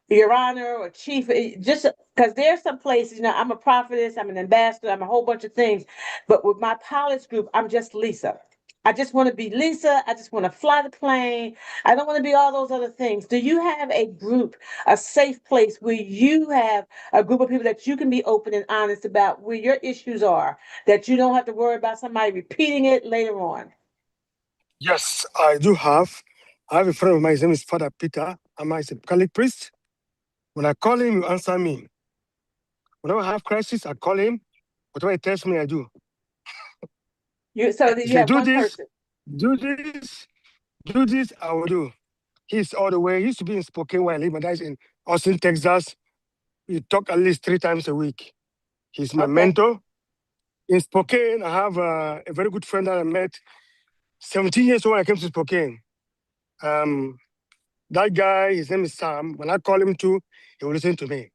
your honor or chief, just because there's some places, I'm a prophetess, I'm an ambassador, I'm a whole bunch of things, but with my college group, I'm just Lisa. I just want to be Lisa. I just want to fly the plane. I don't want to be all those other things. Do you have a group, a safe place where you have a group of people that you can be open and honest about where your issues are, that you don't have to worry about somebody repeating it later on? Yes, I do have. I have a friend of mine, his name is Father Peter. I'm a Catholic priest. When I call him, he answer me. Whenever I have crisis, I call him. Whatever he tells me, I do. So He you said, have do one this, person. do this, do this, I will do. He's all the way. He used to be in Spokane where I live, but that's in Austin, Texas. We talk at least 3 times a week. He's my Okay. mentor. In Spokane, I have a very good friend that I met 17 years old when I came to Spokane. That guy, his name is Sam. When I call him too, he will listen to me.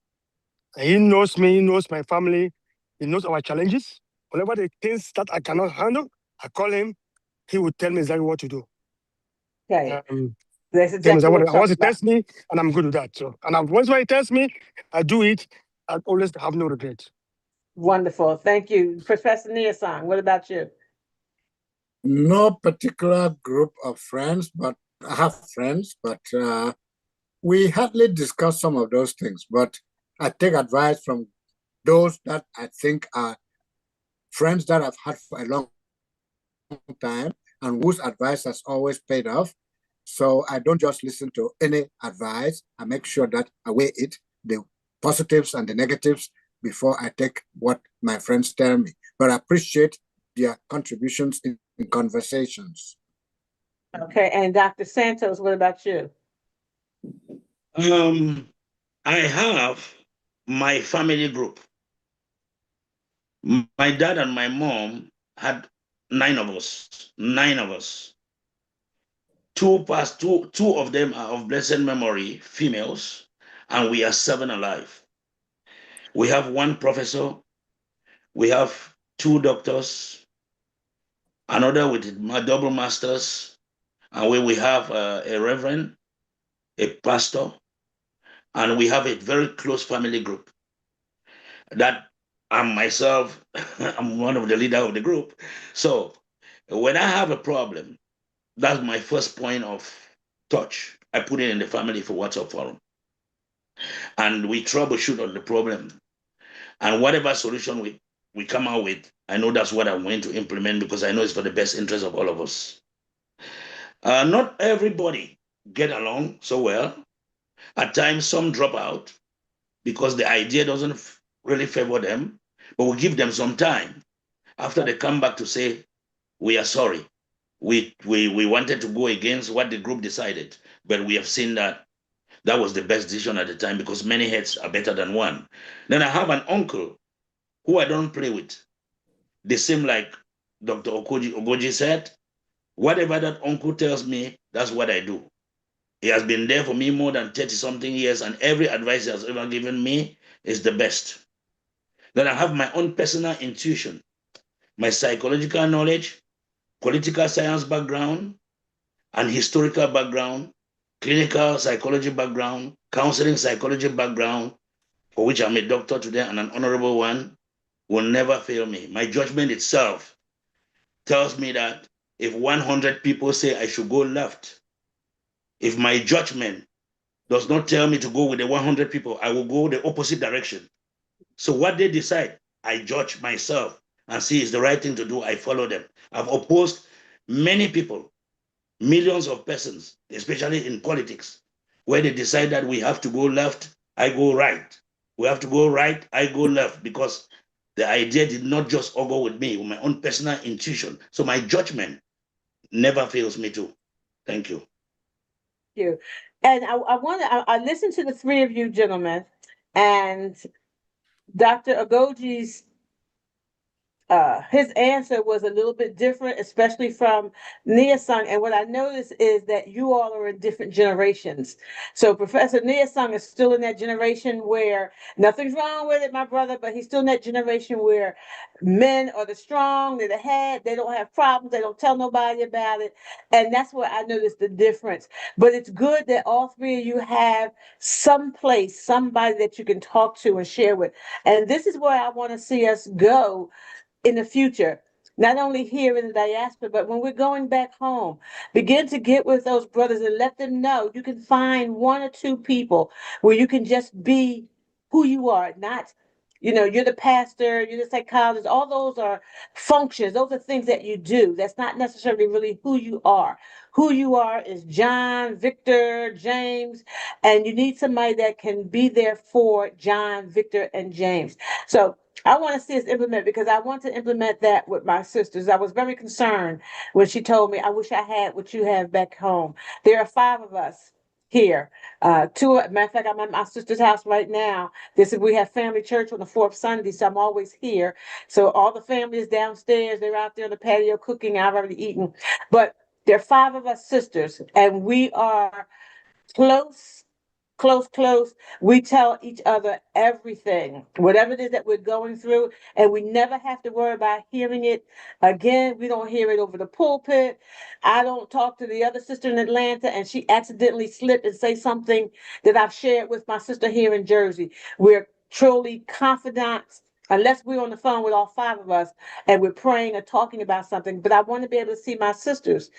And he knows me, he knows my family, he knows our challenges. Whenever the things that I cannot handle, I call him, he will tell me exactly what to do. Okay. Um, That's tell me exactly exactly what I'm what I want talking to about. test me, and I'm good with that. So, and once when he tells me, I do it. I always have no regret. Wonderful. Thank you. Professor Nearson, what about you? No particular group of friends, but I have friends, but we hardly discuss some of those things. But I take advice from those that I think are friends that I've had for a long time and whose advice has always paid off. So I don't just listen to any advice. I make sure that I weigh it, the positives and the negatives, before I take what my friends tell me. But I appreciate their contributions in conversations. Okay. And Dr. Santos, what about you? I have my family group. My dad and my mom had 9 of us. 9 of us. Two of them are of blessed memory, females, and we are 7 alive. We have 1 professor, we have 2 doctors, another with my double masters, and where we have a reverend, a pastor, and we have a very close family group. That I'm myself, I'm one of the leader of the group. So when I have a problem, that's my first point of touch. I put it in the family for WhatsApp forum, and we troubleshoot on the problem. And whatever solution we come out with, I know that's what I'm going to implement because I know it's for the best interest of all of us. Not everybody get along so well. At times, some drop out because the idea doesn't really favor them, but we give them some time. After they come back to say, we are sorry. We wanted to go against what the group decided, but we have seen that that was the best decision at the time because many heads are better than one. Then I have an uncle who I don't play with. They seem like Dr. Ogoji said, whatever that uncle tells me, that's what I do. He has been there for me more than 30 something years, and every advice he has ever given me is the best. Then I have my own personal intuition, my psychological knowledge, political science background, and historical background, clinical psychology background, counseling psychology background, for which I'm a doctor today and an honorable one, will never fail me. My judgment itself tells me that if 100 people say I should go left, if my judgment does not tell me to go with the 100 people, I will go the opposite direction. So what they decide, I judge myself and see is the right thing to do. I follow them. I've opposed many people, millions of persons, especially in politics, where they decide that we have to go left, I go right. We have to go right, I go left, because the idea did not just augur with me, with my own personal intuition. So my judgment never fails me too. Thank you. You. And I listened to the three of you gentlemen, and Dr. Agoji's his answer was a little bit different, especially from Nia-sung. And what I noticed is that you all are in different generations. So Professor Nia-sung is still in that generation where nothing's wrong with it, my brother, but he's still in that generation where men are the strong, they're the head, they don't have problems, they don't tell nobody about it. And that's where I noticed the difference. But it's good that all three of you have some place, somebody that you can talk to and share with. And this is where I want to see us go in the future, not only here in the diaspora, but when we're going back home, begin to get with those brothers and let them know you can find one or two people where you can just be who you are, not, you're the pastor, you're the psychologist, all those are functions, those are things that you do. That's not necessarily really who you are. Who you are is John, Victor, James, and you need somebody that can be there for John, Victor, and James. So I want to see us implement, because I want to implement that with my sisters. I was very concerned when she told me, I wish I had what you have back home. There are five of us here. Matter of fact, I'm at my sister's house right now. We have family church on the fourth Sunday, so I'm always here. So all the family is downstairs. They're out there on the patio cooking. I've already eaten. But there are five of us sisters, and we are close, close. We tell each other everything, whatever it is that we're going through, and we never have to worry about hearing it again. We don't hear it over the pulpit. I don't talk to the other sister in Atlanta and she accidentally slip and say something that I've shared with my sister here in Jersey. We're truly confidants. Unless we're on the phone with all five of us and we're praying or talking about something. But I want to be able to see my sisters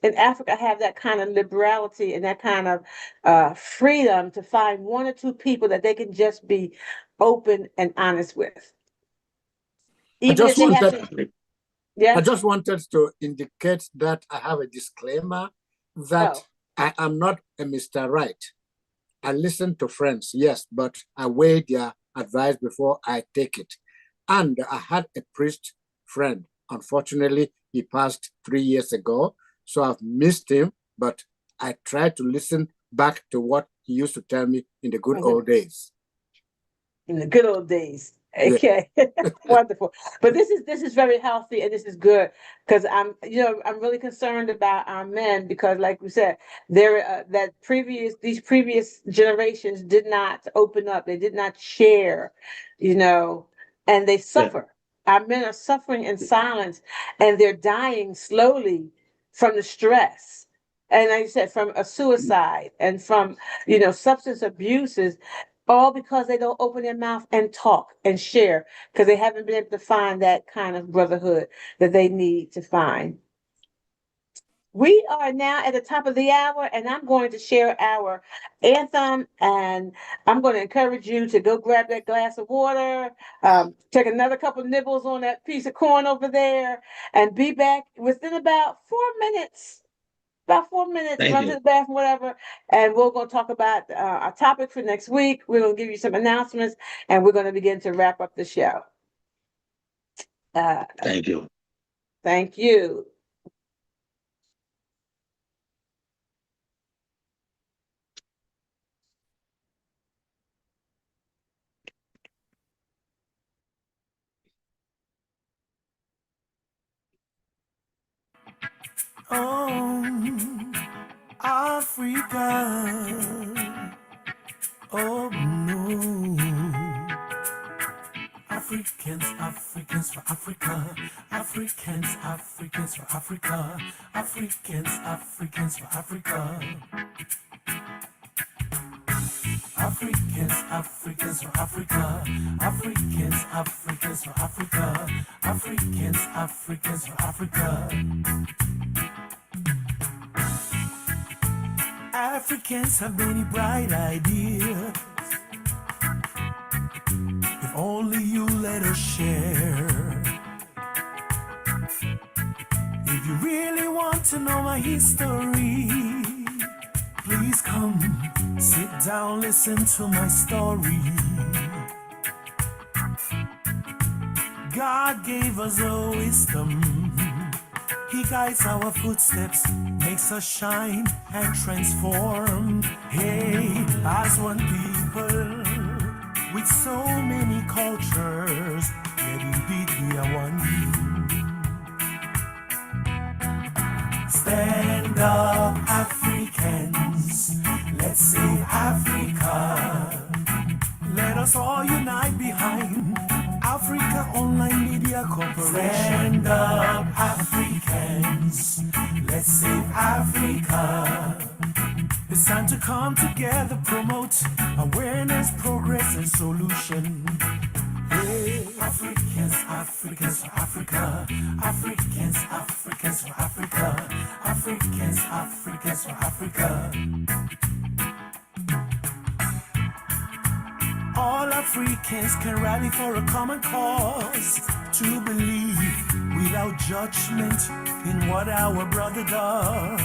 in Africa have that kind of liberality and that kind of freedom to find one or two people that they can just be open and honest with. I Even if just they have wanted, to, yeah. I just wanted to indicate that I have a disclaimer that I am not a Mr. Right. I listen to friends, yes, but I weigh their advice before I take it. And I had a priest friend. Unfortunately, he passed 3 years ago, so I've missed him, but I try to listen back to what he used to tell me in the good old days. In the good old days. Okay, yeah. Wonderful. But this is very healthy and this is good, because I'm really concerned about our men, because like we said, these previous generations did not open up, they did not share, and they suffer. Our men are suffering in silence, and they're dying slowly from the stress. And like I said, from a suicide and from, substance abuses, all because they don't open their mouth and talk and share because they haven't been able to find that kind of brotherhood that they need to find. We are now at the top of the hour, and I'm going to share our anthem. And I'm going to encourage you to go grab that glass of water, take another couple nibbles on that piece of corn over there, and be back within about 4 minutes. About 4 minutes, Thank run to you. the bathroom, whatever, and we're going to talk about our topic for next week. We're going to give you some announcements, and we're going to begin to wrap up the show. Thank you. Thank you. Oh, Africa. Oh no. Africans, Africans for Africa. Africans, Africans for Africa. Africans, Africans for Africa. Africans, Africans for Africa. Africans, Africans for Africa. Africans, Africans for Africa. Africans have many bright ideas. If only you let us share. If you really want to know my history, please come, sit down, listen to my story. God gave us a wisdom. He guides our footsteps, makes us shine and transform. Hey, as one people, with so many cultures, yet indeed we are one. Stand up, Africans, let's save Africa. Let us all unite behind AfricaOnline Media Corporation. Stand up, Africans, let's save Africa. It's time to come together, promote awareness, progress, and solution. Hey, Africans, Africans for Africa. Africans, Africans for Africa. Africans, Africans for Africa. All Africans can rally for a common cause, to believe without judgment in what our brother does.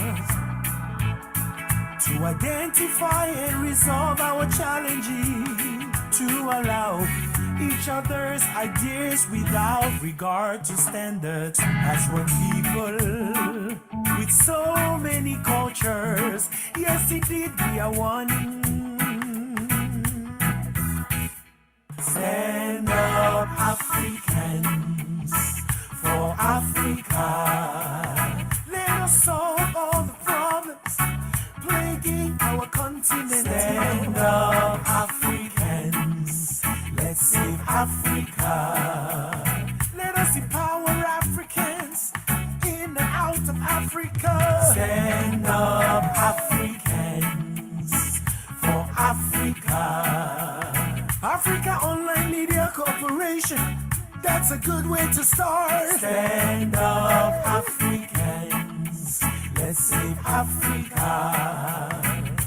To identify and resolve our challenges, to allow each other's ideas without regard to standards. As one people with so many cultures, yes indeed we are one. Stand up, Africans, for Africa. Let us solve all the problems plaguing our continent. Stand up, Africans, let's save Africa. Let us empower Africans in and out of Africa. Stand up, Africans, for Africa. AfricaOnline Media Corporation, that's a good way to start. Stand up, Africans, let's save Africa.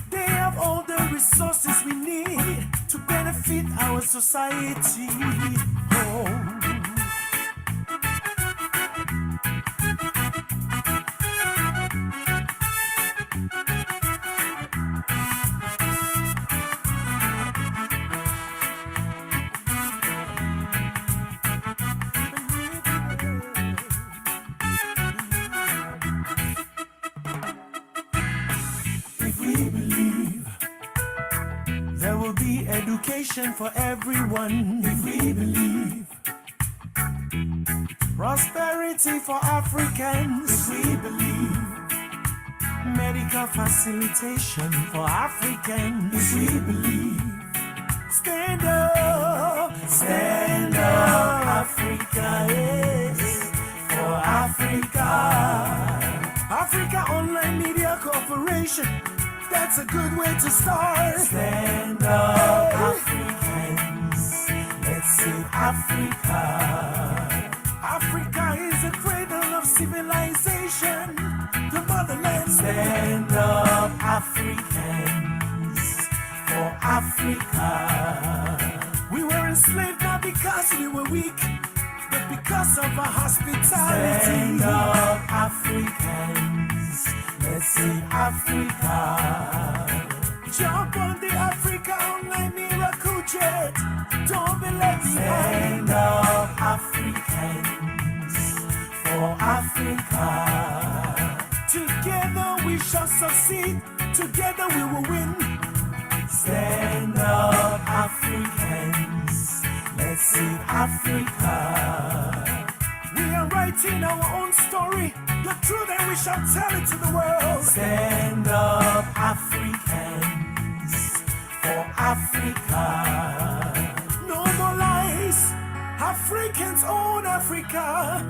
They have all the resources we need to benefit our society. Oh. Education for everyone. If we believe prosperity for Africans. If we believe medical facilitation for Africans. If we believe stand up, Africa. nation. That's a good way to start. Stand up, Africans. Let's save Africa. Africa is the cradle of civilization, the motherland. Stand up, Africans, for Africa. We were enslaved not because we were weak, but because of our hospitality. Stand up, Africans, let's save Africa. Jump on the AfricaOnline miracle jet. Don't be left behind. Stand up, Africans, for Africa. Together we shall succeed. Together we will win. Stand up, Africans. Let's save Africa. We are writing our own story, the truth, and we shall tell it to the world. Stand up, Africans, for Africa. No more lies. Africans own Africa.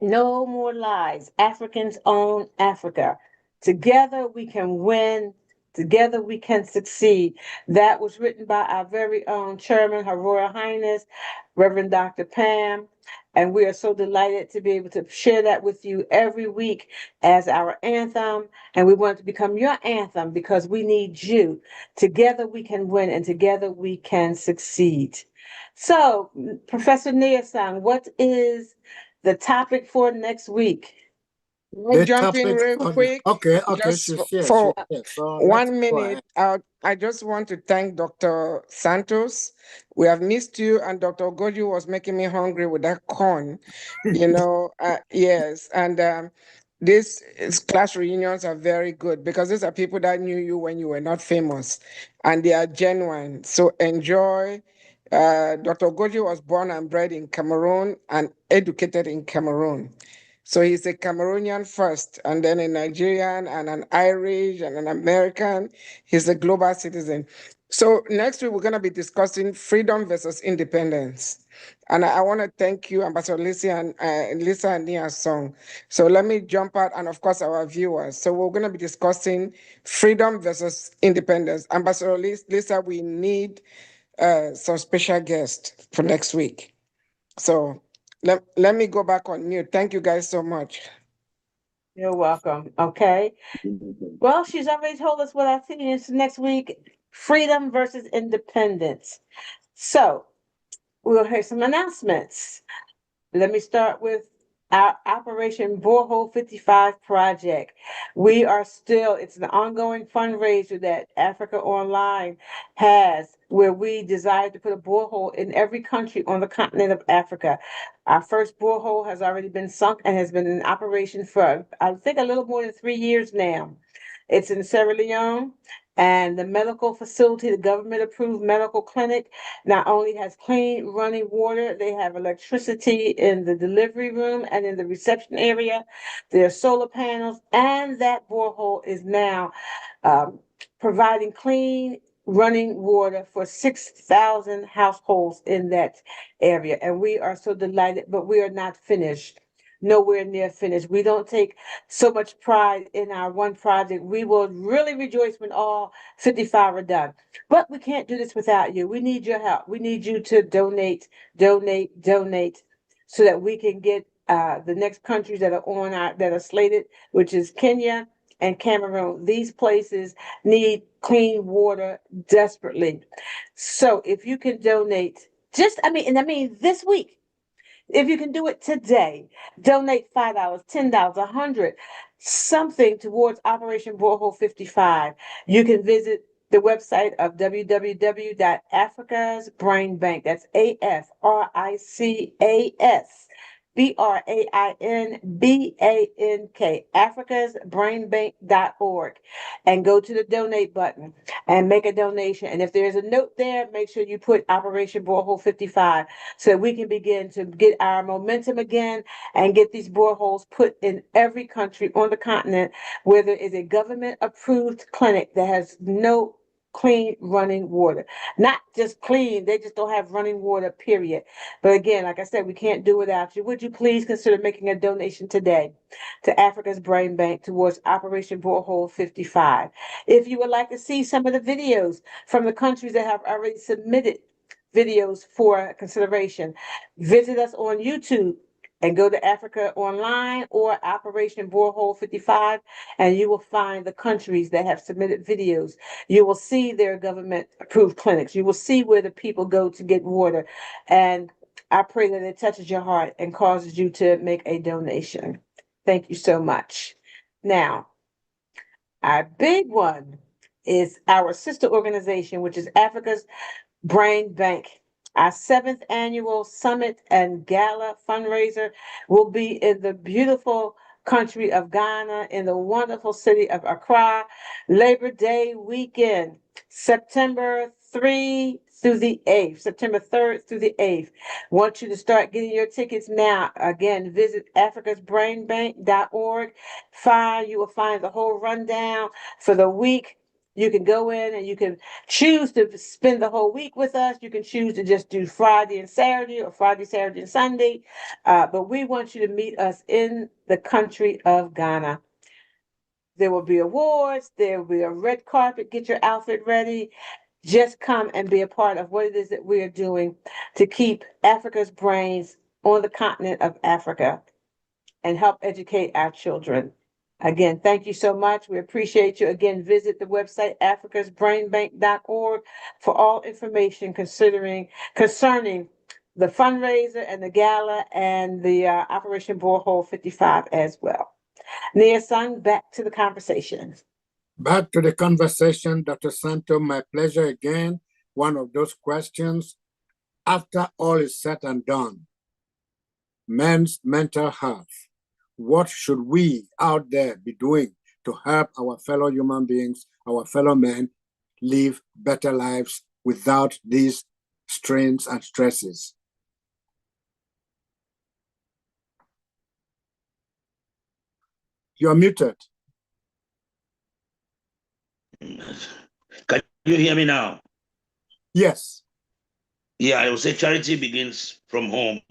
No more lies. Africans own Africa. Together we can win. Together we can succeed. That was written by our very own chairman, Her Royal Highness, Reverend Dr. Pam. And we are so delighted to be able to share that with you every week as our anthem. And we want it to become your anthem because we need you. Together we can win and together we can succeed. So, Professor Nia-san, what is the topic for next week? Let me jump in real quick. Okay, Just she's for here. for So let's 1 go minute. ahead. I just want to thank Dr. Santos. We have missed you, and Dr. Goju was making me hungry with that corn. Yes, and class reunions are very good because these are people that knew you when you were not famous, and they are genuine. So enjoy. Dr. Goju was born and bred in Cameroon and educated in Cameroon. So he's a Cameroonian first, and then a Nigerian, and an Irish, and an American. He's a global citizen. So next week, we're going to be discussing freedom versus independence. And I want to thank you, Ambassador Lisa and Nia's song. So let me jump out, and of course, our viewers. So we're going to be discussing freedom versus independence. Ambassador Lisa, we need some special guests for next week. So let me go back on mute. Thank you guys so much. You're welcome. Okay. Well, she's already told us what I think is next week, freedom versus independence. So we'll hear some announcements. Let me start with our Operation Borehole 55 project. It's an ongoing fundraiser that AfricaOnline has, where we desire to put a borehole in every country on the continent of Africa. Our first borehole has already been sunk and has been in operation for, I think, a little more than 3 years now. It's in Sierra Leone, and the medical facility, the government approved medical clinic, not only has clean running water, they have electricity in the delivery room and in the reception area. There are solar panels, and that borehole is now providing clean running water for 6,000 households in that area. And we are so delighted, but we are not finished. Nowhere near finished. We don't take so much pride in our one project. We will really rejoice when all 55 are done. But we can't do this without you. We need your help. We need you to donate, so that we can get the next countries that are slated, which is Kenya and Cameroon. These places need clean water desperately. So if you can donate, this week, if you can do it today, donate $5, $10, $100, something towards Operation Borehole 55. You can visit the website of www.Africa's Brain Bank. That's AFRICAS. BRAINBANK, africasbrainbank.org, and go to the donate button and make a donation. And if there's a note there, make sure you put Operation Borehole 55 so that we can begin to get our momentum again and get these boreholes put in every country on the continent where there is a government approved clinic that has no clean running water. Not just clean, they just don't have running water, period. But again, like I said, we can't do without you. Would you please consider making a donation today to Africa's Brain Bank towards Operation Borehole 55? If you would like to see some of the videos from the countries that have already submitted videos for consideration, visit us on YouTube and go to Africa Online or Operation Borehole 55, and you will find the countries that have submitted videos. You will see their government approved clinics. You will see where the people go to get water. And I pray that it touches your heart and causes you to make a donation. Thank you so much. Now, our big one is our sister organization, which is Africa's Brain Bank. Our 7th annual summit and gala fundraiser will be in the beautiful country of Ghana in the wonderful city of Accra, Labor Day weekend, September 3 through the 8th, September 3rd through the 8th. Want you to start getting your tickets now. Again, visit africasbrainbank.org. You will find the whole rundown for the week. You can go in and you can choose to spend the whole week with us. You can choose to just do Friday and Saturday or Friday, Saturday, and Sunday. But we want you to meet us in the country of Ghana. There will be awards. There will be a red carpet. Get your outfit ready. Just come and be a part of what it is that we are doing to keep Africa's brains on the continent of Africa and help educate our children. Again, thank you so much. We appreciate you. Again, visit the website africasbrainbank.org for all information concerning the fundraiser and the gala and the Operation Borehole 55 as well. Nia Sun, back to the conversation. Back to the conversation, Dr. Santos, my pleasure again. One of those questions, after all is said and done, men's mental health, what should we out there be doing to help our fellow human beings, our fellow men, live better lives without these strains and stresses? You're muted. Can you hear me now? Yes. Yeah, I would say charity begins from home.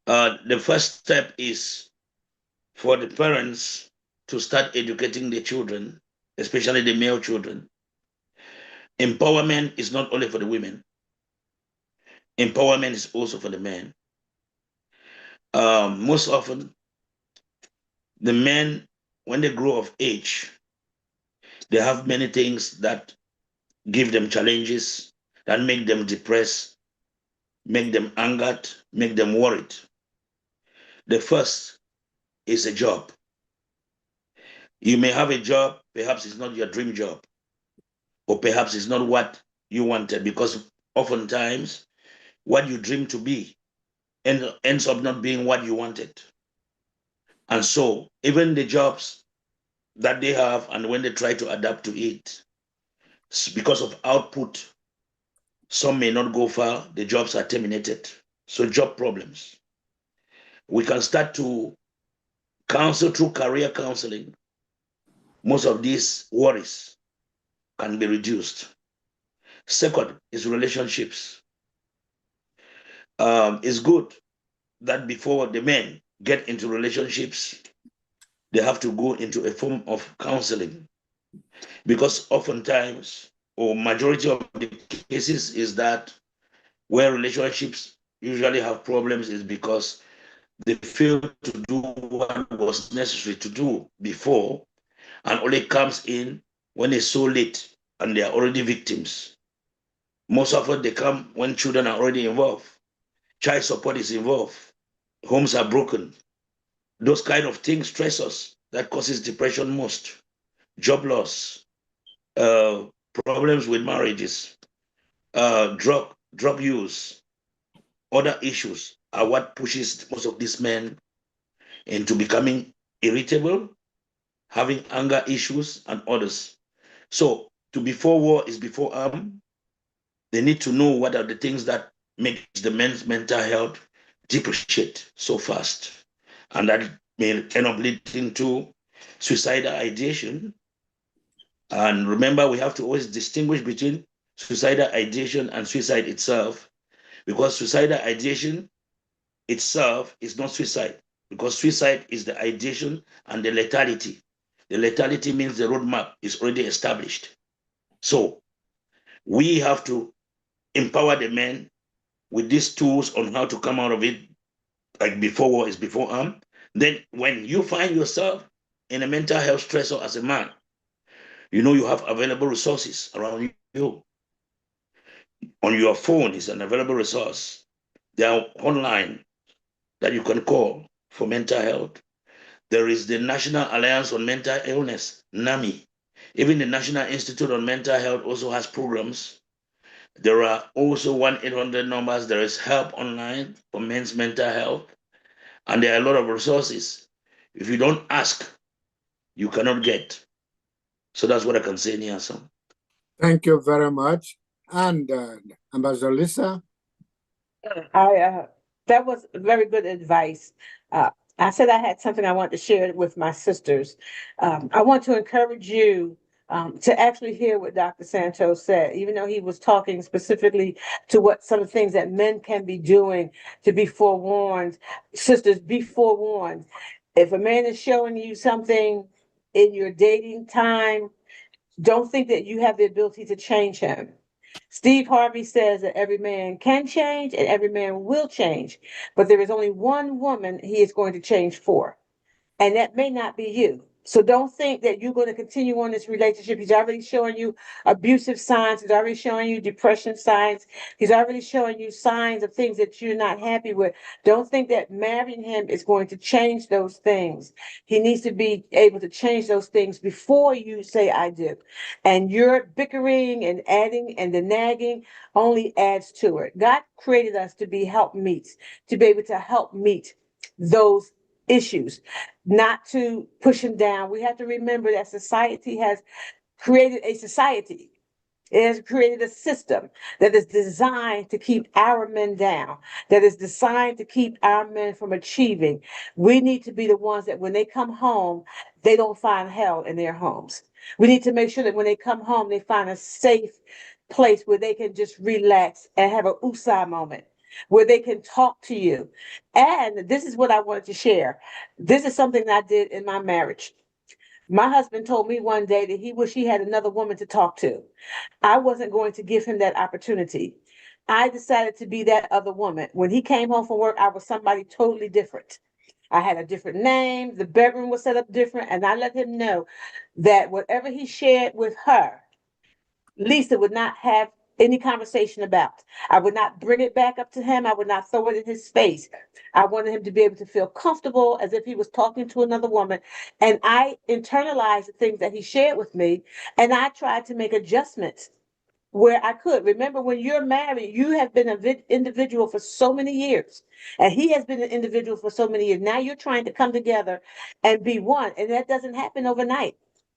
The first step is for the parents to start educating the children, especially the male children. Empowerment is not only for the women. Empowerment is also for the men. Most often, the men, when they grow of age, they have many things that give them challenges, that make them depressed, make them angered, make them worried. The first is a job. You may have a job, perhaps it's not your dream job, or perhaps it's not what you wanted, because oftentimes what you dream to be ends up not being what you wanted. And so even the jobs that they have, and when they try to adapt to it, because of output, some may not go far, the jobs are terminated. So job problems. We can start to counsel through career counseling. Most of these worries can be reduced. Second is relationships. It's good that before the men get into relationships, they have to go into a form of counseling, because oftentimes, or majority of the cases, is that where relationships usually have problems is because they fail to do what was necessary to do before, and only comes in when it's so late and they are already victims. Most often they come when children are already involved. Child support is involved. Homes are broken. Those kind of things stress us. That causes depression most. Job loss, problems with marriages, drug use, other issues are what pushes most of these men into becoming irritable, having anger issues, and others. So to before war is before arm. They need to know what are the things that make the men's mental health depreciate so fast, and that may end up leading to suicidal ideation, And remember, we have to always distinguish between suicidal ideation and suicide itself, because suicidal ideation itself is not suicide, because suicide is the ideation and the lethality. The lethality means the roadmap is already established. So we have to empower the men with these tools on how to come out of it, like before war is before harm. Then when you find yourself in a mental health stressor as a man, you know you have available resources around you. On your phone is an available resource. There are online that you can call for mental health. There is the National Alliance on Mental Illness, NAMI. Even the National Institute on Mental Health also has programs. There are also 1-800 numbers. There is help online for men's mental health. And there are a lot of resources. If you don't ask, you cannot get. So that's what I can say, Niason. Thank you very much. And Ambassador Lisa? That was very good advice. I said I had something I wanted to share with my sisters. I want to encourage you to actually hear what Dr. Santos said, even though he was talking specifically to what some of the things that men can be doing to be forewarned. Sisters, be forewarned. If a man is showing you something in your dating time, don't think that you have the ability to change him. Steve Harvey says that every man can change and every man will change, but there is only one woman he is going to change for, and that may not be you. So don't think that you're going to continue on this relationship. He's already showing you abusive signs. He's already showing you depression signs. He's already showing you signs of things that you're not happy with. Don't think that marrying him is going to change those things. He needs to be able to change those things before you say I do. And your bickering and adding and the nagging only adds to it. God created us to be helpmeets, to be able to help meet those issues, not to push him down. We have to remember that society has created a society. It has created a system that is designed to keep our men down, that is designed to keep our men from achieving. We need to be the ones that when they come home, they don't find hell in their homes. We need to make sure that when they come home, they find a safe place where they can just relax and have a usai moment, where they can talk to you. And this is what I wanted to share. This is something that I did in my marriage. My husband told me one day that he wished he had another woman to talk to. I wasn't going to give him that opportunity. I decided to be that other woman. When he came home from work, I was somebody totally different. I had a different name, the bedroom was set up different, and I let him know that whatever he shared with her, Lisa would not have any conversation about. I would not bring it back up to him. I would not throw it in his face. I wanted him to be able to feel comfortable as if he was talking to another woman. And I internalized the things that he shared with me, and I tried to make adjustments where I could. Remember, when you're married, you have been an individual for so many years, and he has been an individual for so many years. Now you're trying to come together and be one, and that doesn't happen overnight.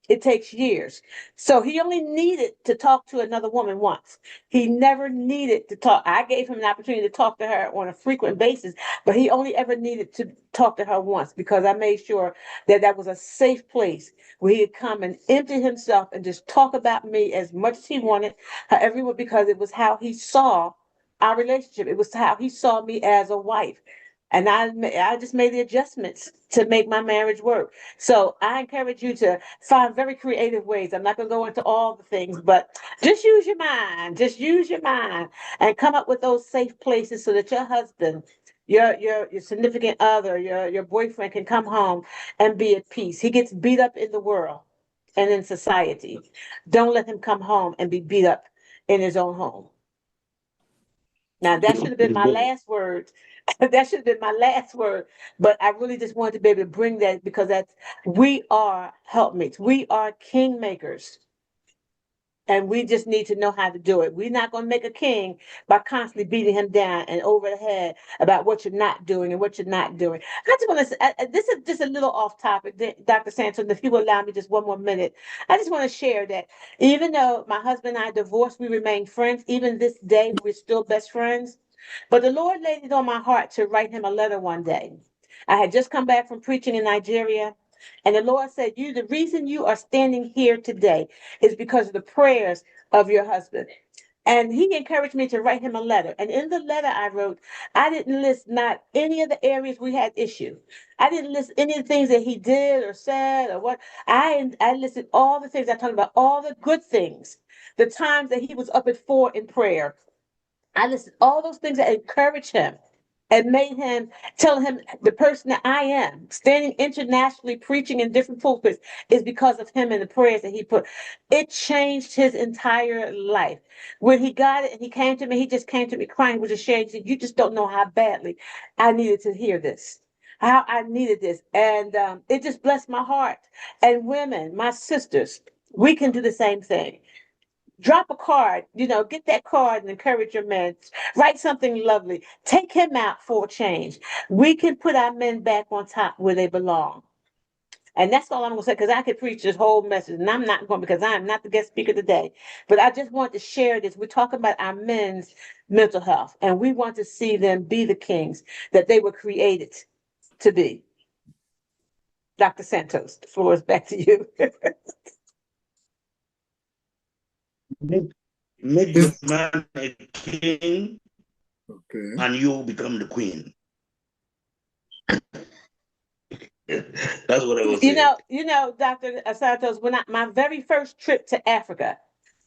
It takes years. So he only needed to talk to another woman once. He never needed to talk. I gave him an opportunity to talk to her on a frequent basis, but he only ever needed to talk to her once because I made sure that that was a safe place where he could come and empty himself and just talk about me as much as he wanted, however, because it was how he saw our relationship. It was how he saw me as a wife. And I just made the adjustments to make my marriage work. So I encourage you to find very creative ways. I'm not going to go into all the things, but just use your mind. Just use your mind and come up with those safe places so that your husband, your significant other, your boyfriend can come home and be at peace. He gets beat up in the world and in society. Don't let him come home and be beat up in his own home. Now that should have been my last word. That should have been my last word. But I really just wanted to be able to bring that because that's we are helpmates. We are kingmakers. And we just need to know how to do it. We're not going to make a king by constantly beating him down and over the head about what you're not doing and what you're not doing. I just want to, this is just a little off topic, Dr. Santos, if you will allow me just one more minute. I just want to share that even though my husband and I divorced, we remain friends. Even this day, we're still best friends. But the Lord laid it on my heart to write him a letter one day. I had just come back from preaching in Nigeria. And the Lord said, the reason you are standing here today is because of the prayers of your husband. And he encouraged me to write him a letter. And in the letter I wrote, I didn't list not any of the areas we had issue. I didn't list any of the things that he did or said or what. I listed all the things. I talked about all the good things, the times that he was up at 4 in prayer. I listed all those things that encouraged him and made him tell him the person that I am, standing internationally preaching in different pulpits, is because of him and the prayers that he put. It changed his entire life. When he got it and he came to me, he just came to me crying with a shame. He said, "You just don't know how badly I needed to hear this." How I needed this. And it just blessed my heart. And women, my sisters, we can do the same thing. Drop a card, get that card and encourage your men. Write something lovely. Take him out for a change. We can put our men back on top where they belong. And that's all I'm going to say, because I could preach this whole message, and I'm not going, because I am not the guest speaker today. But I just want to share this. We're talking about our men's mental health, and we want to see them be the kings that they were created to be. Dr. Santos, the floor is back to you. Make the man a king, Okay. and you become the queen. That's what I was saying. Dr. Santos, when my very first trip to Africa,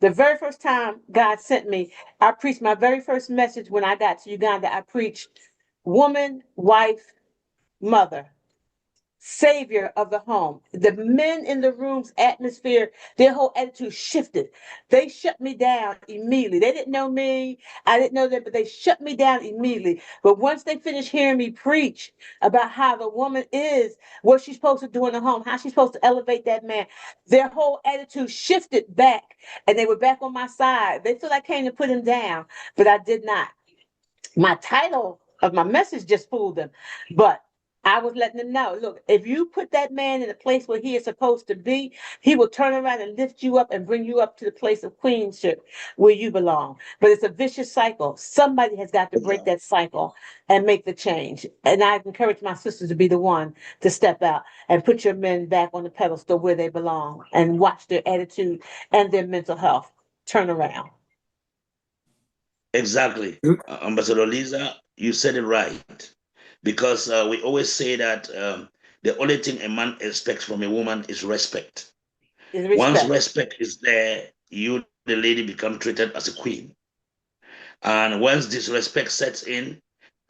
the very first time God sent me, I preached my very first message when I got to Uganda. I preached woman, wife, mother, savior of the home. The men in the room's atmosphere, their whole attitude shifted. They shut me down immediately. They didn't know me. I didn't know them, but they shut me down immediately. But once they finished hearing me preach about how the woman is, what she's supposed to do in the home, how she's supposed to elevate that man, their whole attitude shifted back, and they were back on my side. They thought I came to put him down, but I did not. My title of my message just fooled them, but I was letting them know, look, if you put that man in the place where he is supposed to be, he will turn around and lift you up and bring you up to the place of queenship where you belong. But it's a vicious cycle. Somebody has got to break that cycle and make the change. And I encourage my sisters to be the one to step out and put your men back on the pedestal where they belong and watch their attitude and their mental health turn around. Exactly. Ambassador Lisa, you said it right. Because we always say that the only thing a man expects from a woman is respect. Is Once respect. respect is there, you, the lady, become treated as a queen. And once disrespect sets in,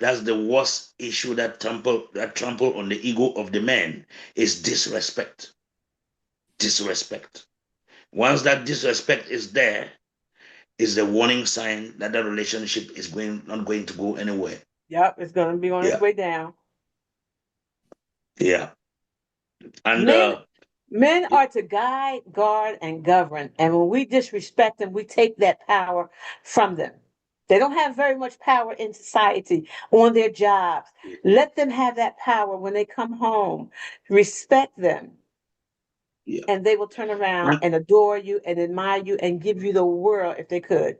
that's the worst issue that trample on the ego of the man is disrespect. Disrespect. Once that disrespect is there, is the warning sign that the relationship is not going to go anywhere. Yep, it's going to be on its Yeah, way down. yeah. And Men are to guide, guard, and govern. And when we disrespect them, we take that power from them. They don't have very much power in society on their jobs. Let them have that power when they come home. Respect them, yeah, and they will turn around and, and adore you and admire you and give you the world if they could.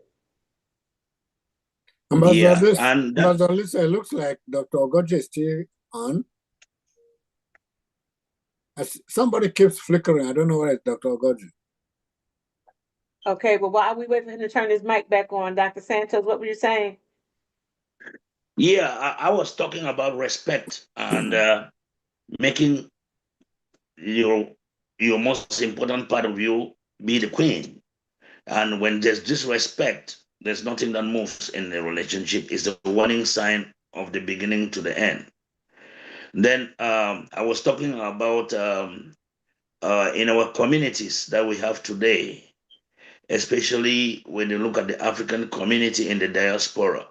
yeah, and Ambassador Lisa, it looks like Dr. Ogoje is still on. Somebody keeps flickering. I don't know where it's Dr. Ogoje. Okay, but while we wait for him to turn his mic back on, Dr. Santos, what were you saying? yeah, I was talking about respect and making your your most important part of you be the queen. And when there's disrespect, there's nothing that moves in the relationship. It's the warning sign of the beginning to the end. Then I was talking about in our communities that we have today, especially when you look at the African community in the diaspora.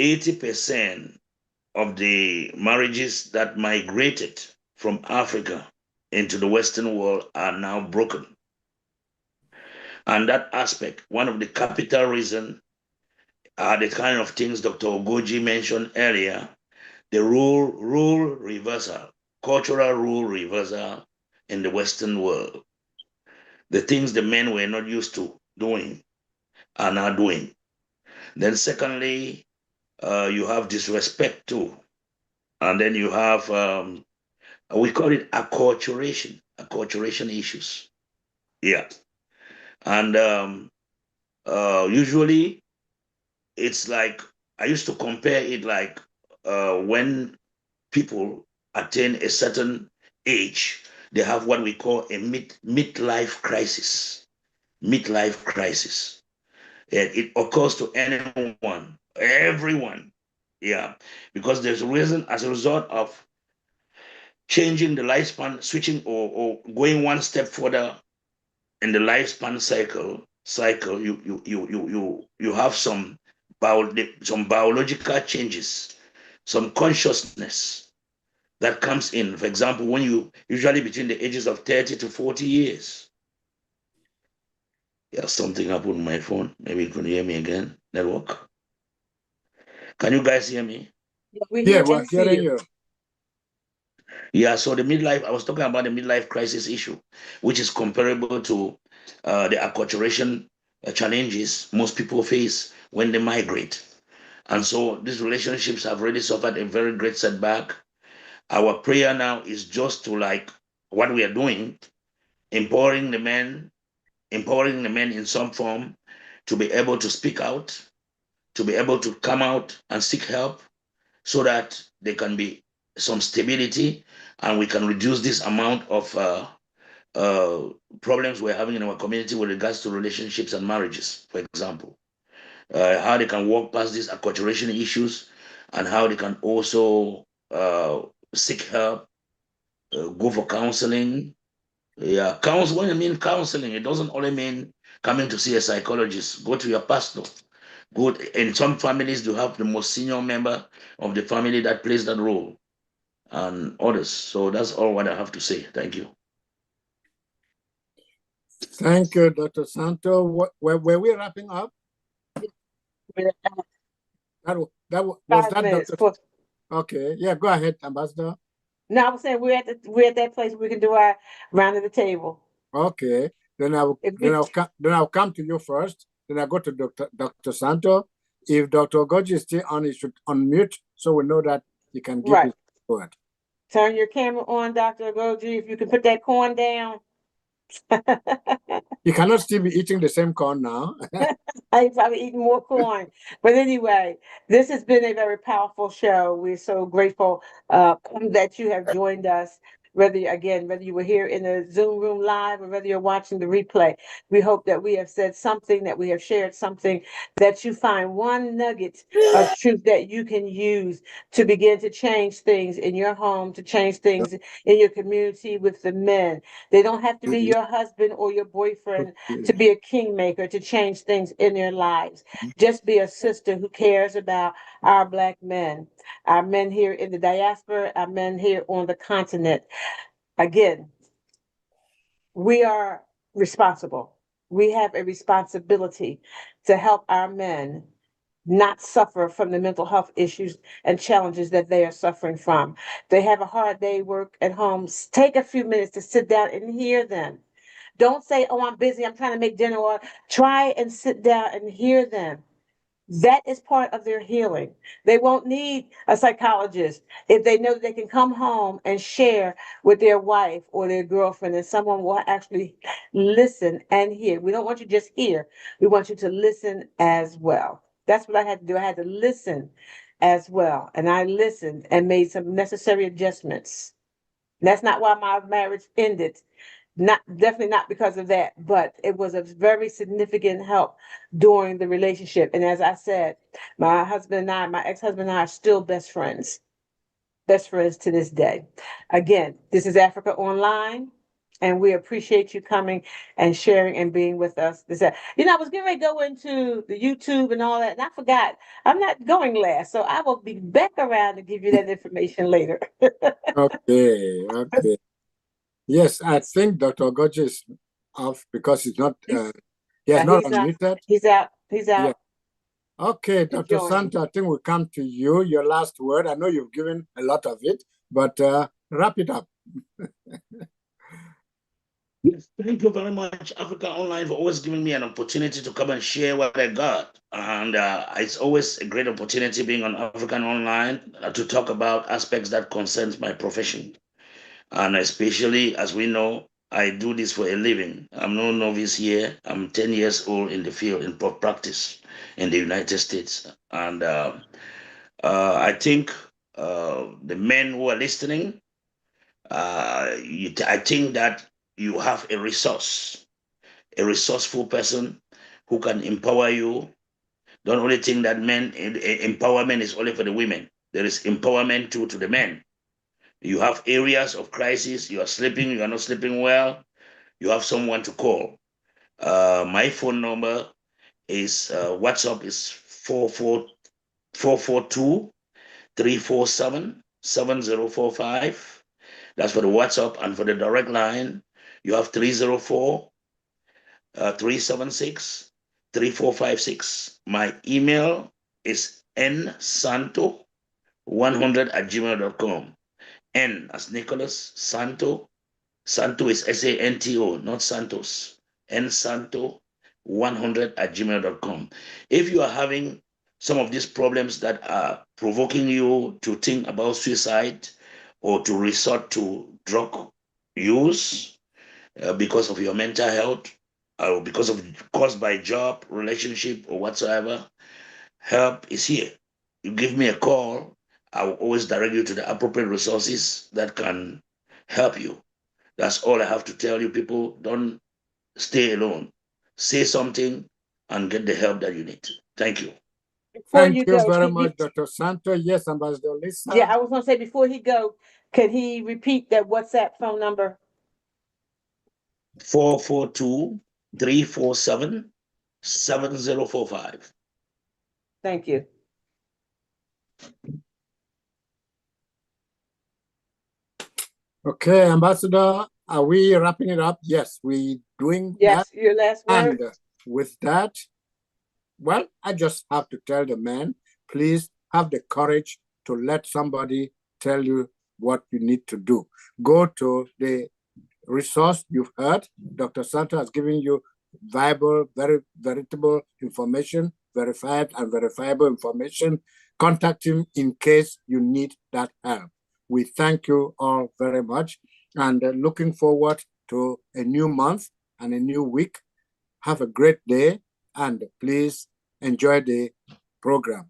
80% of the marriages that migrated from Africa into the Western world are now broken. And that aspect, one of the capital reasons are the kind of things Dr. Ogoji mentioned earlier, the rule reversal, cultural rule reversal in the Western world. The things the men were not used to doing are now doing. Then secondly, you have disrespect too. And then you have We call it acculturation issues. Yeah. And usually it's like, I used to compare it like when people attain a certain age, they have what we call a midlife crisis. Midlife crisis. And it occurs to anyone, everyone. Yeah. Because there's a reason, as a result of changing the lifespan, switching or going one step further in the lifespan cycle, you have some biological changes, some consciousness that comes in. For example, when you usually between the ages of 30 to 40 years. Yeah, something happened on my phone. Maybe you can hear me again. Network. Can you guys hear me? We Yeah, hear we're and see hearing you. you. Yeah, so the midlife, I was talking about the midlife crisis issue, which is comparable to the acculturation challenges most people face when they migrate. And so these relationships have really suffered a very great setback. Our prayer now is just to, like what we are doing, empowering the men, in some form to be able to speak out, to be able to come out and seek help so that there can be some stability and we can reduce this amount of uh, problems we're having in our community with regards to relationships and marriages, for example. How they can walk past these acculturation issues and how they can also seek help, go for counseling. Yeah, when I mean counseling, it doesn't only mean coming to see a psychologist. Go to your pastor. Good. In some families, you have the most senior member of the family that plays that role, and others. So that's all what I have to say. Thank you. Thank you, Dr. Santo. Were we wrapping up? Was 5 minutes. Dr. Okay, yeah, go ahead, Ambassador. No, I was saying we're at that place where we can do our round of the table. Okay, then I'll come to you first. Then I go to Dr. Santo. If Dr. Goji is still on, he should unmute so we know that he can give his word. Turn your camera on, Dr. Goji. If you can put that corn down. You cannot still be eating the same corn now. I'm probably eating more corn. But anyway, this has been a very powerful show. We're so grateful that you have joined us. Whether you were here in the Zoom room live or whether you're watching the replay, we hope that we have said something, that we have shared something, that you find one nugget of truth that you can use to begin to change things in your home, to change things in your community with the men. They don't have to be your husband or your boyfriend to be a kingmaker, to change things in their lives. Just be a sister who cares about our Black men, our men here in the diaspora, our men here on the continent. Again, we are responsible. We have a responsibility to help our men not suffer from the mental health issues and challenges that they are suffering from. They have a hard day work at home. Take a few minutes to sit down and hear them. Don't say, oh, I'm busy, I'm trying to make dinner, or try and sit down and hear them. That is part of their healing. They won't need a psychologist if they know they can come home and share with their wife or their girlfriend, and someone will actually listen and hear. We don't want you to just hear, we want you to listen as well. That's what I had to do. I had to listen as well. And I listened and made some necessary adjustments. That's not why my marriage ended. Not definitely not because of that, but it was a very significant help during the relationship. And as I said, my ex-husband and I are still best friends to this day. Again, this is Africa Online, and we appreciate you coming and sharing and being with us. I was getting ready to go into the YouTube and all that, and I forgot I'm not going last, so I will be back around to give you that information later. Okay. Yes, I think Dr. Goji is off because he's not. He has not unmuted. He's out. Yeah. Okay, Dr. Santa, I think we'll come to you. Your last word. I know you've given a lot of it, but wrap it up. Yes, thank you very much, Africa Online, for always giving me an opportunity to come and share what I got. And it's always a great opportunity being on African Online to talk about aspects that concerns my profession. And especially as we know, I do this for a living. I'm no novice here. I'm 10 years old in the field in practice in the United States. And I think the men who are listening, I think that you have a resourceful person who can empower you. Don't only think that empowerment is only for the women. There is empowerment too to the men. You have areas of crisis. You are sleeping. You are not sleeping well. You have someone to call. My phone number is WhatsApp is 442-347-7045. That's for the WhatsApp, and for the direct line, you have 304-376-3456. My email is nsanto100@gmail.com. N as Nicholas, Santo. Santo is Santo, not Santos. nsanto100@gmail.com. If you are having some of these problems that are provoking you to think about suicide or to resort to drug use because of your mental health or because of caused by job, relationship, or whatsoever, help is here. You give me a call, I will always direct you to the appropriate resources that can help you. That's all I have to tell you, people. Don't stay alone. Say something and get the help that you need. Thank you. Before Thank you you go, very much, Dr. Santo. Yes, Ambassador Lisa. yeah, I was gonna say before he go, could he repeat that WhatsApp phone number? 442-347-7045. Thank you. Okay, Ambassador, are we wrapping it up? Yes, we doing Yes, that. your last word. And with that, well, I just have to tell the man, please have the courage to let somebody tell you what you need to do. Go to the resource you've heard. Dr. Santo has given you viable, very veritable information, verified and verifiable information. Contact him in case you need that help. We thank you all very much and looking forward to a new month and a new week. Have a great day and please enjoy the program.